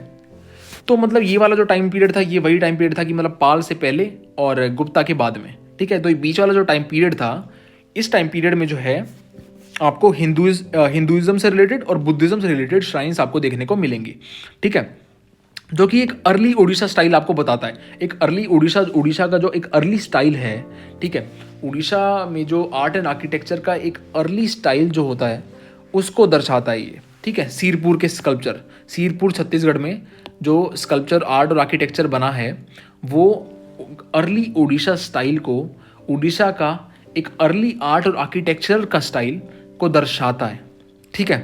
तो मतलब ये वाला जो टाइम पीरियड था, ये वही टाइम पीरियड था कि मतलब पाल से पहले और गुप्ता के बाद में। ठीक है, तो ये बीच वाला जो टाइम पीरियड था, इस टाइम पीरियड में जो है आपको हिंदुइज्म से रिलेटेड और बुद्धिज्म से रिलेटेड श्राइन्स आपको देखने को मिलेंगी। ठीक है, जो कि एक अर्ली उड़ीसा स्टाइल आपको बताता है। एक अर्ली उड़ीसा का जो एक अर्ली स्टाइल है। ठीक है, उड़ीसा में जो आर्ट एंड आर्किटेक्चर का एक अर्ली स्टाइल जो होता है, उसको दर्शाता है ये। ठीक है, सिरपुर के स्कल्पचर, सिरपुर छत्तीसगढ़ में जो स्कल्पचर आर्ट और आर्किटेक्चर बना है, वो अर्ली उड़ीसा स्टाइल को, उड़ीसा का एक अर्ली आर्ट और आर्किटेक्चर का स्टाइल को दर्शाता है। ठीक है,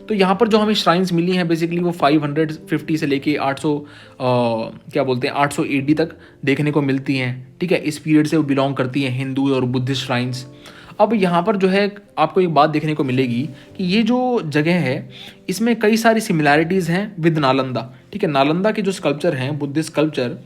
तो यहाँ पर जो हमें श्राइन्स मिली हैं बेसिकली वो 550 से लेके 800 क्या बोलते हैं 800 AD तक देखने को मिलती हैं। ठीक है, इस पीरियड से वो बिलोंग करती हैं, हिंदू और बुद्धिस्ट श्राइन्स। अब यहाँ पर जो है आपको एक बात देखने को मिलेगी कि ये जो जगह है, इसमें कई सारी सिमिलैरिटीज़ हैं विद नालंदा। ठीक है, नालंदा के जो स्कल्पचर हैं बुद्धिस्ट स्कल्पचर,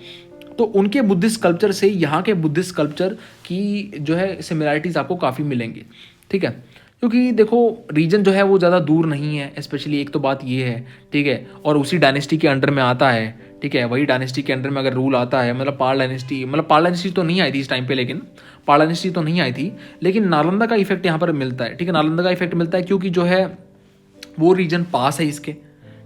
तो उनके बुद्धिस्ट स्कल्पचर से यहाँ के बुद्धिस्ट स्कल्पचर की जो है सिमिलैरिटीज़ आपको काफ़ी मिलेंगी। ठीक है, क्योंकि देखो रीजन जो है वो ज़्यादा दूर नहीं है, स्पेशली एक तो बात ये है। ठीक है, और उसी डायनेस्टी के अंडर में आता है। ठीक है, वही डायनेस्टी के अंडर में अगर रूल आता है, मतलब पाल डायनेस्टी तो नहीं आई थी इस टाइम पे, लेकिन पाल डायनेस्टी तो नहीं आई थी, लेकिन नालंदा का इफेक्ट यहाँ पर मिलता है। ठीक है, नालंदा का इफेक्ट मिलता है क्योंकि जो है वो रीजन पास है इसके।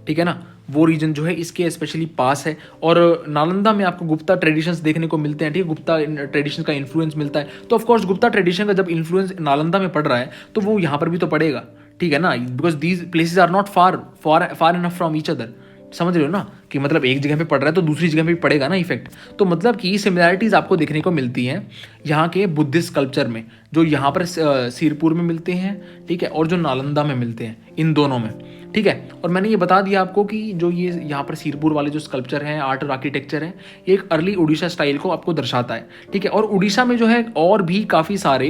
ठीक है ना, वो रीजन जो है इसके स्पेशली पास है। और नालंदा में आपको गुप्ता ट्रेडिशंस देखने को मिलते हैं। ठीक है, गुप्ता ट्रेडिशन का इन्फ्लुएंस मिलता है। तो ऑफकोर्स गुप्ता ट्रेडिशन का जब इन्फ्लुएंस नालंदा में पड़ रहा है, तो वो यहाँ पर भी तो पड़ेगा। ठीक है ना, because these places are not far enough from each other. समझ रहे हो ना, कि मतलब एक जगह पे पड़ रहा है तो दूसरी जगह पे भी पड़ेगा ना इफेक्ट। तो मतलब कि सिमिलैरिटीज़ आपको देखने को मिलती हैं यहाँ के बुद्धिस्ट कल्चर में, जो यहाँ पर सिरपुर में मिलते हैं, ठीक है, और जो नालंदा में मिलते हैं, इन दोनों में, ठीक है। और मैंने ये बता दिया आपको कि जो ये यहाँ पर सिरपुर वाले जो स्कल्पचर हैं, आर्ट और आर्किटेक्चर है, ये एक अर्ली उड़ीसा स्टाइल को आपको दर्शाता है, ठीक है। और उड़ीसा में जो है और भी काफ़ी सारे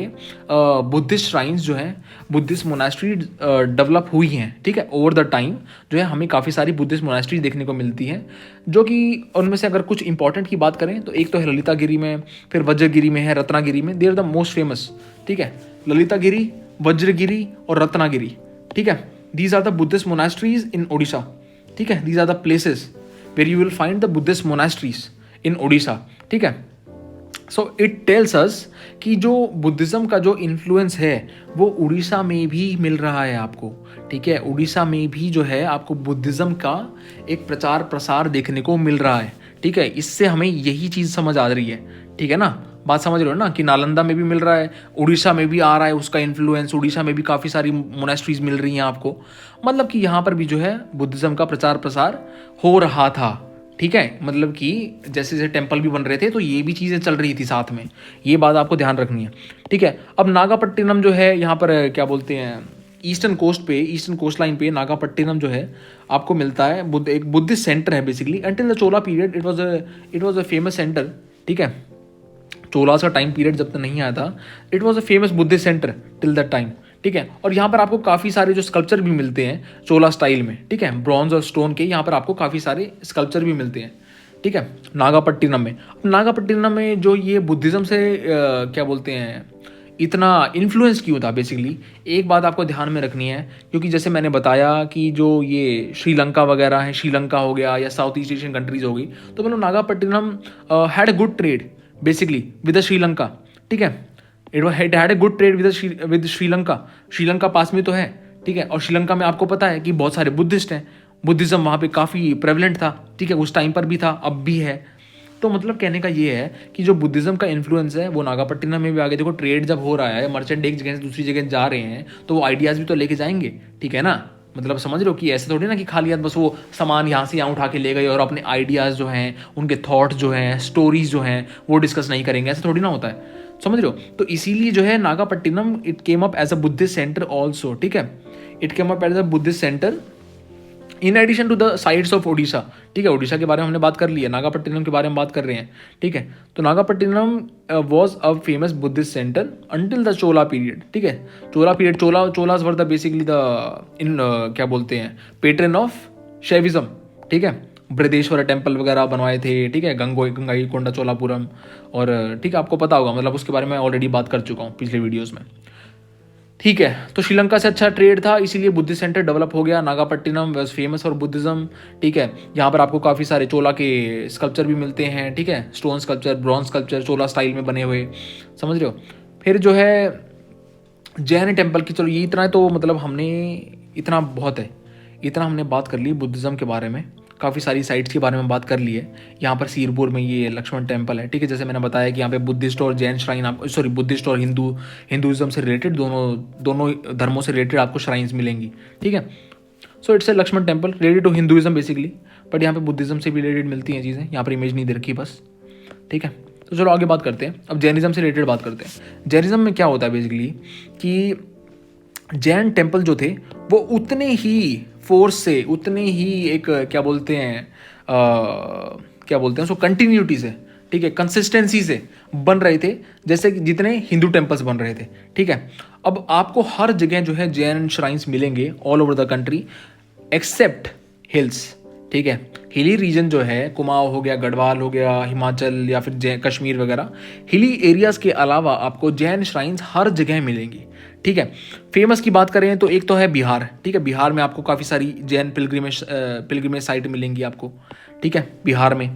बुद्धिस्ट श्राइन्स जो हैं, बुद्धिस्ट मोनास्ट्री डेवलप हुई हैं, ठीक है। ओवर द टाइम जो है हमें काफ़ी सारी बुद्धिस्ट मोनास्ट्री देखने को मिलती हैं, जो कि उनमें से अगर कुछ इंपॉर्टेंट की बात करें तो एक तो है ललितागिरी में, फिर वज्रगिरी में है, रत्नागिरी में। They are the most famous, ठीक है, ललितागिरी, वज्रगिरी और रत्नागिरी, ठीक है। These are the Buddhist monasteries in Odisha, ठीक है। These are the places where you will find the Buddhist monasteries in Odisha, ठीक है। So it tells us कि जो बुद्धिज़्म का जो इन्फ्लुएंस है वो उड़ीसा में भी मिल रहा है आपको, ठीक है। उड़ीसा में भी जो है आपको बुद्धिज़्म का एक प्रचार प्रसार देखने को मिल रहा है, ठीक है। इससे हमें यही चीज़ समझ आ रही है, ठीक है ना, बात समझ रहे हो ना, कि नालंदा में भी मिल रहा है, उड़ीसा में भी आ रहा है उसका इन्फ्लुएंस, उड़ीसा में भी काफ़ी सारी मोनेस्ट्रीज मिल रही हैं आपको, मतलब कि यहाँ पर भी जो है बुद्धिज़्म का प्रचार प्रसार हो रहा था, ठीक है। मतलब कि जैसे जैसे टेम्पल भी बन रहे थे तो ये भी चीज़ें चल रही थी साथ में, ये बात आपको ध्यान रखनी है, ठीक है। अब नागापट्टिनम जो है यहाँ पर क्या बोलते हैं, ईस्टर्न कोस्ट पे, ईस्टर्न कोस्ट लाइन पे नागापट्टिनम जो है आपको मिलता है, एक बुद्धिस्ट सेंटर है basically. Until the Chola period it was a famous centre, ठीक है। चोलास का टाइम पीरियड जब तक नहीं आया था, it was a famous Buddhist centre till that time, ठीक है। और यहाँ पर आपको काफ़ी सारे जो स्कल्पचर भी मिलते हैं चोला स्टाइल में, ठीक है, ब्रॉन्ज और स्टोन के, यहाँ पर आपको काफ़ी सारे स्कल्पचर भी मिलते हैं, ठीक है, नागापट्टिनम में। नागापट्टिनम में जो ये बुद्धिज़्म से क्या बोलते हैं इतना इन्फ्लुएंस क्यों था, बेसिकली एक बात आपको ध्यान में रखनी है, क्योंकि जैसे मैंने बताया कि जो ये श्रीलंका वगैरह है, श्रीलंका हो गया या साउथ ईस्ट एशियन कंट्रीज हो गई, तो मतलब Nagapattinam had a good trade basically with Sri Lanka, ठीक है। It had a good trade with Sri Lanka, Sri Lanka पास में तो है, ठीक है। और श्रीलंका में आपको पता है कि बहुत सारे बुद्धिस्ट हैं, बुद्धिज़्म वहाँ पे काफ़ी प्रेवलेंट था, ठीक है, उस टाइम पर भी था, अब भी है। तो मतलब कहने का ये है कि जो बुद्धिज़्म का इन्फ्लुएंस है वो नागापट्टिनम में भी आगे, देखो ट्रेड जब हो रहा है, मर्चेंट एक जगह से दूसरी जगह जा रहे हैं, तो वो आइडियाज़ भी तो लेके जाएंगे, ठीक है ना। मतलब समझ रहे हो कि ऐसे थोड़ी ना कि खाली हाथ बस वो सामान यहाँ से यहाँ उठा के ले गए और अपने आइडियाज़ जो हैं, उनके थॉट्स जो हैं, स्टोरीज जो हैं वो डिस्कस नहीं करेंगे, ऐसे थोड़ी ना होता है, समझ रहे हो। तो इसीलिए जो है Nagapattinam it came up as a Buddhist centre also, ठीक है, it came up as a Buddhist centre in addition to the sites of Odisha, ठीक है। ओडिशा के बारे में हमने बात कर ली है, नागापट्टिनम के बारे में बात कर रहे हैं, ठीक है। तो Nagapattinam was a famous Buddhist centre until the Chola period, ठीक है। Chola period, Cholas were the basically the in क्या बोलते हैं पेट्रन ऑफ शैविज्म, ठीक है। बृहदेश्वर टेम्पल वगैरह बनवाए थे, ठीक है, गंगाई कोंडा चोलापुरम, और ठीक है आपको पता होगा, मतलब उसके बारे में ऑलरेडी बात कर चुका हूँ पिछले वीडियोज़ में, ठीक है। तो श्रीलंका से अच्छा ट्रेड था, इसीलिए बुद्धिस्ट सेंटर डेवलप हो गया। Nagapattinam was famous for Buddhism, ठीक है। यहाँ पर आपको काफ़ी सारे चोला के स्कल्पचर भी मिलते हैं, ठीक है, स्टोन स्कल्पचर, ब्रॉन्ज स्कल्पचर, चोला स्टाइल में बने हुए, समझ रहे हो। फिर जो है जैन टेम्पल की, चलो ये इतना है, तो मतलब हमने इतना बहुत है, इतना हमने बात कर ली बुद्धिज़्म के बारे में, काफ़ी सारी साइट्स के बारे में बात कर ली है। यहाँ पर सिरपुर में ये लक्ष्मण टेम्पल है, ठीक है, जैसे मैंने बताया कि यहाँ पे बुद्धिस्ट और जैन श्राइन, आप सॉरी बुद्धिस्ट और हिंदुज़्म से रिलेटेड दोनों धर्मों से रिलेटेड आपको श्राइन्स मिलेंगी, ठीक है। So it's a Lakshman temple related to Hinduism basically, but यहाँ पे बुद्धिज़्म से भी रिलेटेड मिलती हैं चीज़ें, यहाँ पर इमेज नहीं दे रखी बस, ठीक है। तो चलो आगे बात करते हैं, अब जैनिज़्म से रिलेटेड बात करते हैं। जैनिज़्म में क्या होता है बेसिकली कि जैन टेम्पल जो थे वो उतने ही फोर्स से, उतने ही एक क्या बोलते हैं उसको कंटिन्यूटी से, ठीक है, कंसिस्टेंसी से बन रहे थे जैसे कि जितने हिंदू टेम्पल्स बन रहे थे, ठीक है। अब आपको हर जगह जो है जैन श्राइन्स मिलेंगे all over the country accept hills, ठीक है। हिली रीजन जो है, कुमाऊं हो गया, गढ़वाल हो गया, हिमाचल या फिर कश्मीर वगैरह, हिली एरियाज़ के अलावा आपको जैन श्राइन्स हर जगह मिलेंगी, ठीक है। फेमस की बात करें तो एक तो है बिहार, ठीक है, बिहार में आपको काफ़ी सारी जैन पिलग्रिमेज साइट मिलेंगी आपको, ठीक है, बिहार में।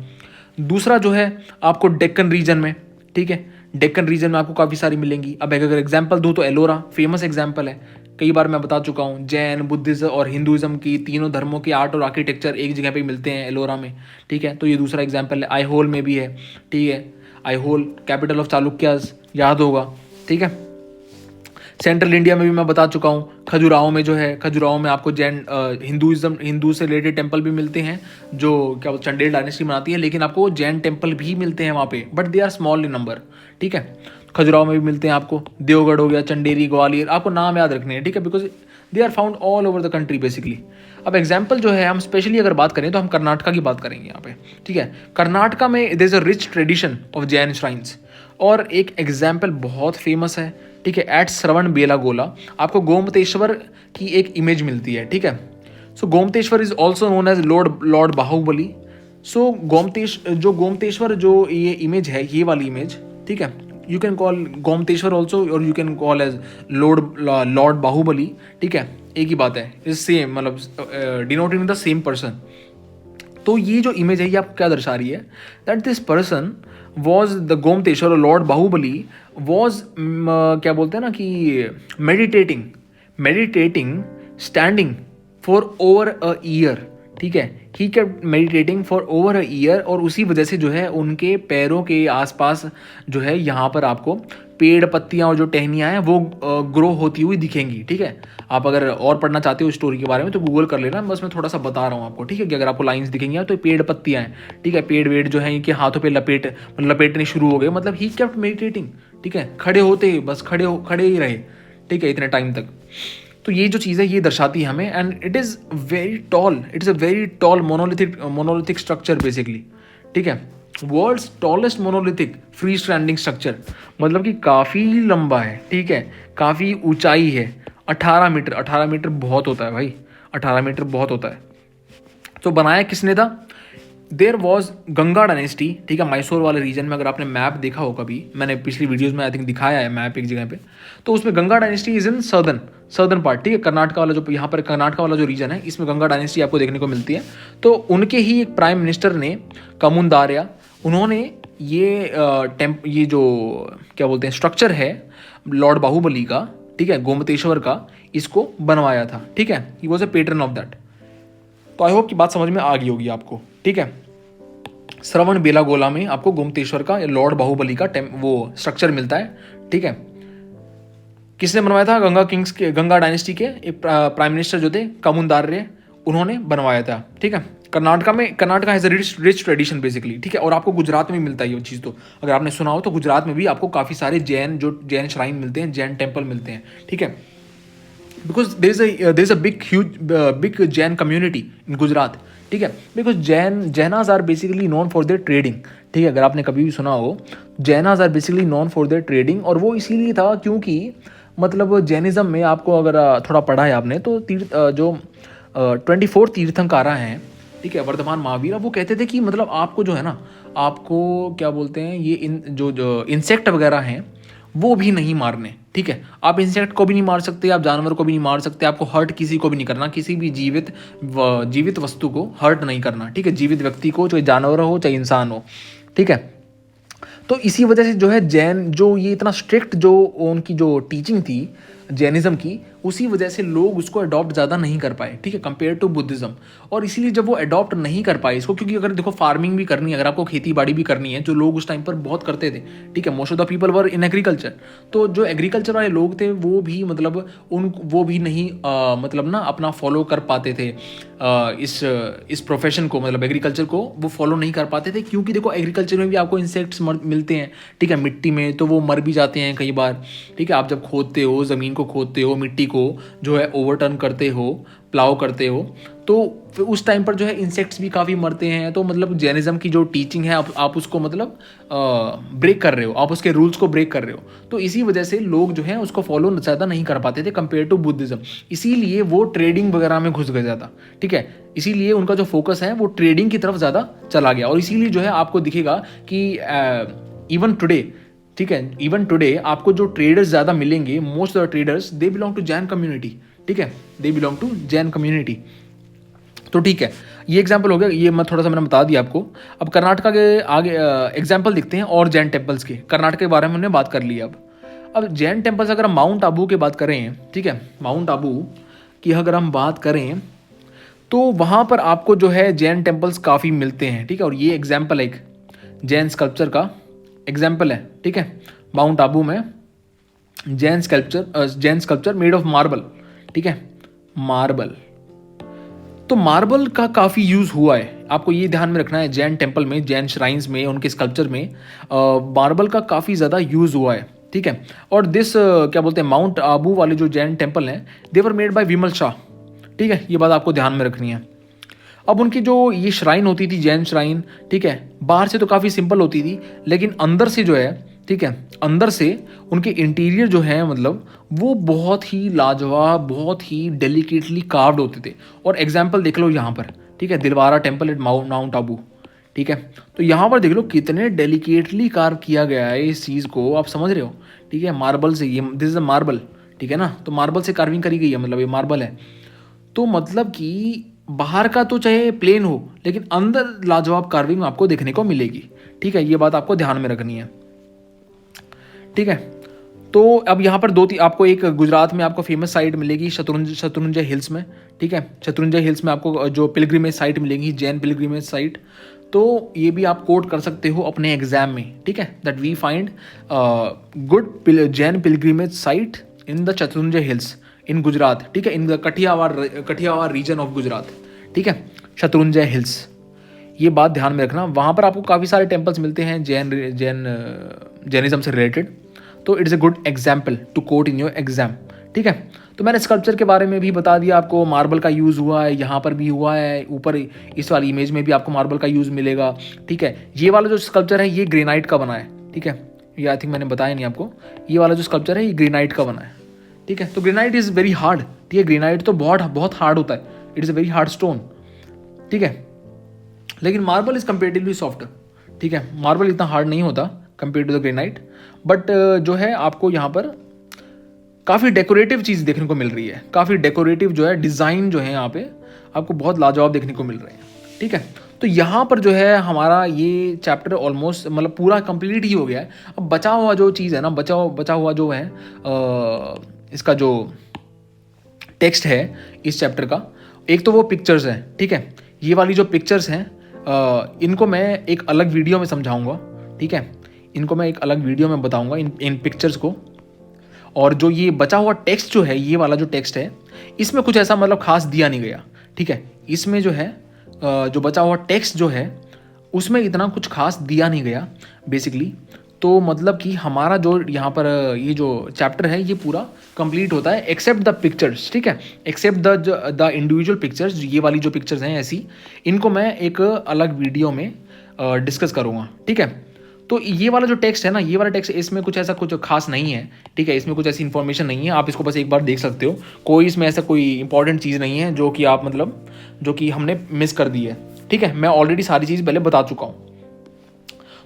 दूसरा जो है आपको डेक्कन रीजन में, ठीक है, डेक्कन रीजन में आपको काफ़ी सारी मिलेंगी। अब अगर एग्जाम्पल दूँ तो एलोरा फेमस एग्जाम्पल है, कई बार मैं बता चुका हूँ, जैन, बुद्धिज्म और हिंदुज़्म की तीनों धर्मों के आर्ट और आर्किटेक्चर एक जगह पे मिलते हैं एलोरा में, ठीक है। तो ये दूसरा एग्जाम्पल है। आईहोल में भी है, ठीक है, आईहोल कैपिटल ऑफ चालुक्यास, याद होगा, ठीक है। सेंट्रल इंडिया में भी मैं बता चुका हूँ, खजुराहो में जो है, खजुराहो में आपको जैन हिंदू से रिलेटेड टेम्पल भी मिलते हैं जो क्या चंडेल डायनेस्टी बनाती है, लेकिन आपको जैन टेम्पल भी मिलते हैं वहाँ पे, but they are small in number, ठीक है। खजुराहो में भी मिलते हैं आपको, देवगढ़ हो गया, चंडेरी, ग्वालियर, आपको नाम याद रखने हैं, ठीक है, because they are found all over the country basically. अब एग्जाम्पल जो है हम स्पेशली अगर बात करें तो हम कर्नाटका की बात करेंगे यहाँ पे, ठीक है। कर्नाटका में there is a rich tradition of Jain shrines, और एक एग्जाम्पल बहुत फेमस है, ठीक है, एट श्रवण बेलागोला आपको गोमतेश्वर की एक इमेज मिलती है, ठीक है। So Gomateshwara is also known as Lord Bahubali. So Gomateshwara जो ये इमेज है, ये वाली इमेज, ठीक है, you can call Gomateshwara also और you can call as Lord Bahubali, ठीक है, एक ही बात है, इज सेम, मतलब डिनोटिंग द सेम पर्सन। तो ये जो इमेज है ये आपको क्या दर्शा रही है, that this person was the Gomateshwar, lord Bahubali was क्या बोलते हैं ना कि meditating standing for over a year, ठीक है, he kept meditating for over a year, और उसी वजह से जो है उनके पैरों के आसपास जो है यहाँ पर आपको पेड़ पत्तियाँ और जो टहनियाँ हैं वो ग्रो होती हुई दिखेंगी, ठीक है। आप अगर और पढ़ना चाहते हो स्टोरी के बारे में तो गूगल कर लेना, बस मैं थोड़ा सा बता रहा हूँ आपको, ठीक है, कि अगर आपको लाइंस दिखेंगी तो पेड़ पत्तियाँ हैं, ठीक है, पेड़ वेड़ जो है इनके हाथों पे लपेटने शुरू हो गए, मतलब ही केप्ट मेडिटेटिंग, ठीक है, खड़े होते ही बस खड़े ही रहे, ठीक है, इतने टाइम तक। तो ये जो चीज़ है ये दर्शाती है हमें, and it is very tall, it is a very tall monolithic structure basically, ठीक है, world's tallest monolithic free standing structure, मतलब कि काफ़ी लंबा है, ठीक है, काफ़ी ऊंचाई है, 18 मीटर, 18 मीटर बहुत होता है भाई, 18 मीटर बहुत होता है। तो बनाया किसने था, देयर वॉज गंगा डायनेस्टी, ठीक है, मैसूर वाले रीजन में, अगर आपने मैप देखा हो कभी, मैंने पिछली वीडियोस में आई थिंक दिखाया है मैप एक जगह पे, तो उसमें Ganga dynasty is in southern part, ठीक है, कर्नाटका वाला जो यहाँ पर कर्नाटका वाला जो रीजन है इसमें गंगा डायनेस्टी आपको देखने को मिलती है। तो उनके ही एक प्राइम मिनिस्टर ने कमुंदार्या, उन्होंने ये जो क्या बोलते हैं स्ट्रक्चर है लॉर्ड बाहुबली का, ठीक है, गोमतेश्वर का, इसको बनवाया था, ठीक है, he was a patron of that. तो आई होप की बात समझ में आ गई होगी आपको, ठीक है। श्रवण बेलागोला में आपको गोमतेश्वर का लॉर्ड बाहुबली का वो स्ट्रक्चर मिलता है, ठीक है। किसने बनवाया था, गंगा डायनेस्टी के एक प्राइम मिनिस्टर जो थे कमुंदार्य, उन्होंने बनवाया था, ठीक है। Karnataka has a rich tradition basically, ठीक है, और आपको गुजरात में मिलता है ये चीज़, तो अगर आपने सुना हो तो गुजरात में भी आपको काफ़ी सारे जैन श्राइन मिलते हैं, जैन टेम्पल मिलते हैं, ठीक है, because there is a big Jain community in Gujarat, ठीक है, because Jainas are basically known for their trading, ठीक है, अगर आपने कभी भी सुना हो Jainas are basically known for their trading, और वो इसीलिए था क्योंकि मतलब जैनिज़्म में आपको अगर थोड़ा पढ़ा है आपने तो जो 24 तीर्थंकारा हैं, ठीक है, वर्धमान महावीर, वो कहते थे कि मतलब आपको जो है ना, आपको क्या बोलते हैं ये जो इंसेक्ट वगैरह हैं वो भी नहीं मारने, ठीक है, आप इंसेक्ट को भी नहीं मार सकते, आप जानवर को भी नहीं मार सकते, आपको हर्ट किसी को भी नहीं करना, किसी भी जीवित वस्तु को हर्ट नहीं करना, ठीक है, जीवित व्यक्ति को, चाहे जानवर हो चाहे इंसान हो, ठीक है। तो इसी वजह से जो है जैन जो ये इतना स्ट्रिक्ट जो उनकी जो टीचिंग थी जैनिज़्म की, उसी वजह से लोग उसको अडॉप्ट ज़्यादा नहीं कर पाए, ठीक है, कंपेयर टू बुद्धिज़्म। और इसीलिए जब वो अडॉप्ट नहीं कर पाए इसको, क्योंकि अगर देखो फार्मिंग भी करनी है, अगर आपको खेती बाड़ी भी करनी है, जो लोग उस टाइम पर बहुत करते थे, ठीक है, most of the people were in agriculture, तो जो एग्रीकल्चर वाले लोग थे वो भी मतलब वो भी नहीं मतलब ना अपना फॉलो कर पाते थे इस प्रोफेशन को, मतलब एग्रीकल्चर को वो फॉलो नहीं कर पाते थे, क्योंकि देखो एग्रीकल्चर में भी आपको इंसेक्ट्स मिलते हैं, ठीक है, मिट्टी में, तो वो मर भी जाते हैं कई बार, ठीक है, आप जब खोदते हो, ज़मीन को खोदते हो, मिट्टी को जो है ओवरटर्न करते हो, प्लाव करते हो, तो फिर उस टाइम पर जो है इंसेक्ट्स भी काफ़ी मरते हैं। तो मतलब जैनिज़्म की जो टीचिंग है आप उसको मतलब ब्रेक कर रहे हो, आप उसके रूल्स को ब्रेक कर रहे हो, तो इसी वजह से लोग जो है उसको फॉलो ज़्यादा नहीं कर पाते थे कंपेयर टू बुद्धिज़्म, इसीलिए वो ट्रेडिंग वगैरह में घुस गया ज़्यादा, ठीक है, इसीलिए उनका जो फोकस है वो ट्रेडिंग की तरफ ज़्यादा चला गया, और इसीलिए जो है आपको दिखेगा कि इवन टुडे, ठीक है, इवन टुडे आपको जो ट्रेडर्स ज़्यादा मिलेंगे, most of the traders they belong to Jain community, ठीक है, they belong to Jain community. तो ठीक है, ये एग्जाम्पल हो गया, ये मैं थोड़ा सा मैंने बता दिया आपको। अब कर्नाटका के आगे एग्जाम्पल दिखते हैं और जैन टेम्पल्स के। कर्नाटक के बारे में हमने बात कर ली। अब जैन टेम्पल्स अगर हम माउंट आबू की बात करें, ठीक है, माउंट आबू की अगर हम बात करें तो वहाँ पर आपको जो है जैन टेम्पल्स काफ़ी मिलते हैं, ठीक है, और ये एग्जाम्पल एक जैन स्कल्पचर का एग्जाम्पल है, ठीक है, माउंट आबू में Jain sculpture made of marble, ठीक है, मार्बल। तो मार्बल का काफ़ी यूज़ हुआ है, आपको ये ध्यान में रखना है, जैन टेम्पल में, जैन श्राइन्स में, उनके स्कल्पचर में मार्बल का काफ़ी ज़्यादा यूज़ हुआ है, ठीक है। और दिस क्या बोलते हैं, माउंट आबू वाले जो जैन टेम्पल हैं, दे वर मेड बाय विमल शाह। ठीक है, ये बात आपको ध्यान में रखनी है। अब उनकी जो ये श्राइन होती थी, जैन श्राइन, ठीक है, बाहर से तो काफ़ी सिंपल होती थी, लेकिन अंदर से जो है, ठीक है, अंदर से उनके इंटीरियर जो है, मतलब वो बहुत ही लाजवाब, बहुत ही डेलिकेटली कार्व्ड होते थे। और एग्जाम्पल देख लो यहाँ पर, ठीक है, Dilwara temple at mount Abu, ठीक है। तो यहाँ पर देख लो कितने डेलिकेटली कार्व किया गया है इस चीज़ को, आप समझ रहे हो, ठीक है। मार्बल से, ये दिस इज अ मार्बल, ठीक है ना, तो मार्बल से कार्विंग करी गई है, मतलब ये मार्बल है। तो मतलब कि बाहर का तो चाहे प्लेन हो, लेकिन अंदर लाजवाब कार्विंग आपको देखने को मिलेगी, ठीक है। ये बात आपको ध्यान में रखनी है, ठीक है। तो अब यहाँ पर आपको एक गुजरात में आपको फेमस साइट मिलेगी शत्रुंजय हिल्स में, ठीक है। शत्रुंजय हिल्स में आपको जो पिलग्रिमेज साइट मिलेगी, जैन पिलग्रिमेज साइट। तो ये भी आप कोट कर सकते हो अपने एग्जाम में, ठीक है, that we find good Jain pilgrimage site in the Shatrunjaya hills in Gujarat, ठीक है, in the Kathiawar region of Gujarat, ठीक है, शत्रुंजय हिल्स। ये बात ध्यान में रखना। वहाँ पर आपको काफ़ी सारे टेम्पल्स मिलते हैं जैनिज्म से रिलेटेड। तो it's a good example to quote in your exam, ठीक है। तो मैंने स्कल्पचर के बारे में भी बता दिया आपको, मार्बल का यूज़ हुआ है, यहाँ पर भी हुआ है, ऊपर इस वाली इमेज में भी आपको मार्बल का यूज़ मिलेगा, ठीक है। ये वाला जो स्कल्पचर है ये ग्रेनाइट का बना है, ठीक है, ये आई थिंक मैंने बताया नहीं आपको, ये वाला जो स्कल्पचर है ये ग्रेनाइट का बना है, ठीक है। तो ग्रेनाइट इज़ वेरी हार्ड, ठीक है, ग्रेनाइट तो बहुत हार्ड होता है, it is a very hard stone, ठीक है। लेकिन मार्बल इज़ कंपेरेटिवली सॉफ्ट, ठीक है, मार्बल इतना हार्ड नहीं होता compare to the granite. But जो है आपको यहाँ पर काफ़ी डेकोरेटिव चीज़ देखने को मिल रही है, काफ़ी डेकोरेटिव जो है डिज़ाइन जो है यहाँ पे आपको बहुत लाजवाब देखने को मिल रहे हैं, ठीक है। तो यहाँ पर जो है हमारा ये चैप्टर ऑलमोस्ट मतलब पूरा कंप्लीट ही हो गया है। अब बचा हुआ जो चीज़ है ना, बचा हुआ जो है इसका जो टेक्स्ट है इस चैप्टर का, एक तो वो पिक्चर्स हैं, ठीक है। ये वाली जो पिक्चर्स हैं इनको मैं एक अलग वीडियो में समझाऊंगा, ठीक है, इनको मैं एक अलग वीडियो में बताऊंगा इन पिक्चर्स को। और जो ये बचा हुआ टेक्स्ट जो है, ये वाला जो टेक्स्ट है, इसमें कुछ ऐसा मतलब खास दिया नहीं गया, ठीक है। इसमें जो है जो बचा हुआ टेक्स्ट जो है उसमें इतना कुछ खास दिया नहीं गया बेसिकली। तो मतलब कि हमारा जो यहाँ पर ये जो चैप्टर है ये पूरा कंप्लीट होता है एक्सेप्ट द पिक्चर्स, ठीक है, एक्सेप्ट द इंडिविजुअल पिक्चर्स। ये वाली जो पिक्चर्स हैं ऐसी, इनको मैं एक अलग वीडियो में डिस्कस करूँगा, ठीक है। तो ये वाला जो टेक्स्ट है ना, ये वाला टेक्स्ट, इसमें कुछ ऐसा कुछ खास नहीं है, ठीक है, इसमें कुछ ऐसी इन्फॉर्मेशन नहीं है, आप इसको बस एक बार देख सकते हो। कोई इसमें ऐसा कोई इंपॉर्टेंट चीज़ नहीं है जो कि आप मतलब जो कि हमने मिस कर दी है, ठीक है। मैं ऑलरेडी सारी चीज़ पहले बता चुका हूँ।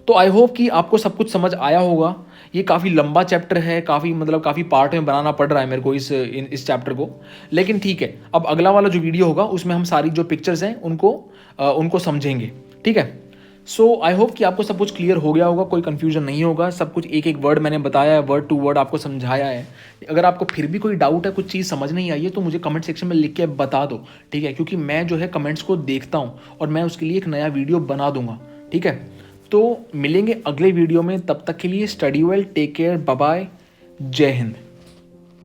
तो आई होप कि आपको सब कुछ समझ आया होगा। ये काफ़ी लंबा चैप्टर है, काफ़ी पार्ट में बनाना पड़ रहा है मेरे को इस चैप्टर को, लेकिन ठीक है। अब अगला वाला जो वीडियो होगा उसमें हम सारी जो पिक्चर्स हैं उनको समझेंगे, ठीक है। सो आई होप कि आपको सब कुछ क्लियर हो गया होगा, कोई कन्फ्यूजन नहीं होगा। सब कुछ एक एक वर्ड मैंने बताया है, वर्ड टू वर्ड आपको समझाया है। अगर आपको फिर भी कोई डाउट है, कुछ चीज़ समझ नहीं आई है, तो मुझे कमेंट सेक्शन में लिख के बता दो, ठीक है, क्योंकि मैं जो है कमेंट्स को देखता हूँ और मैं उसके लिए एक नया वीडियो बना दूंगा, ठीक है। तो मिलेंगे अगले वीडियो में, तब तक के लिए study well, take care, bye bye, जय हिंद।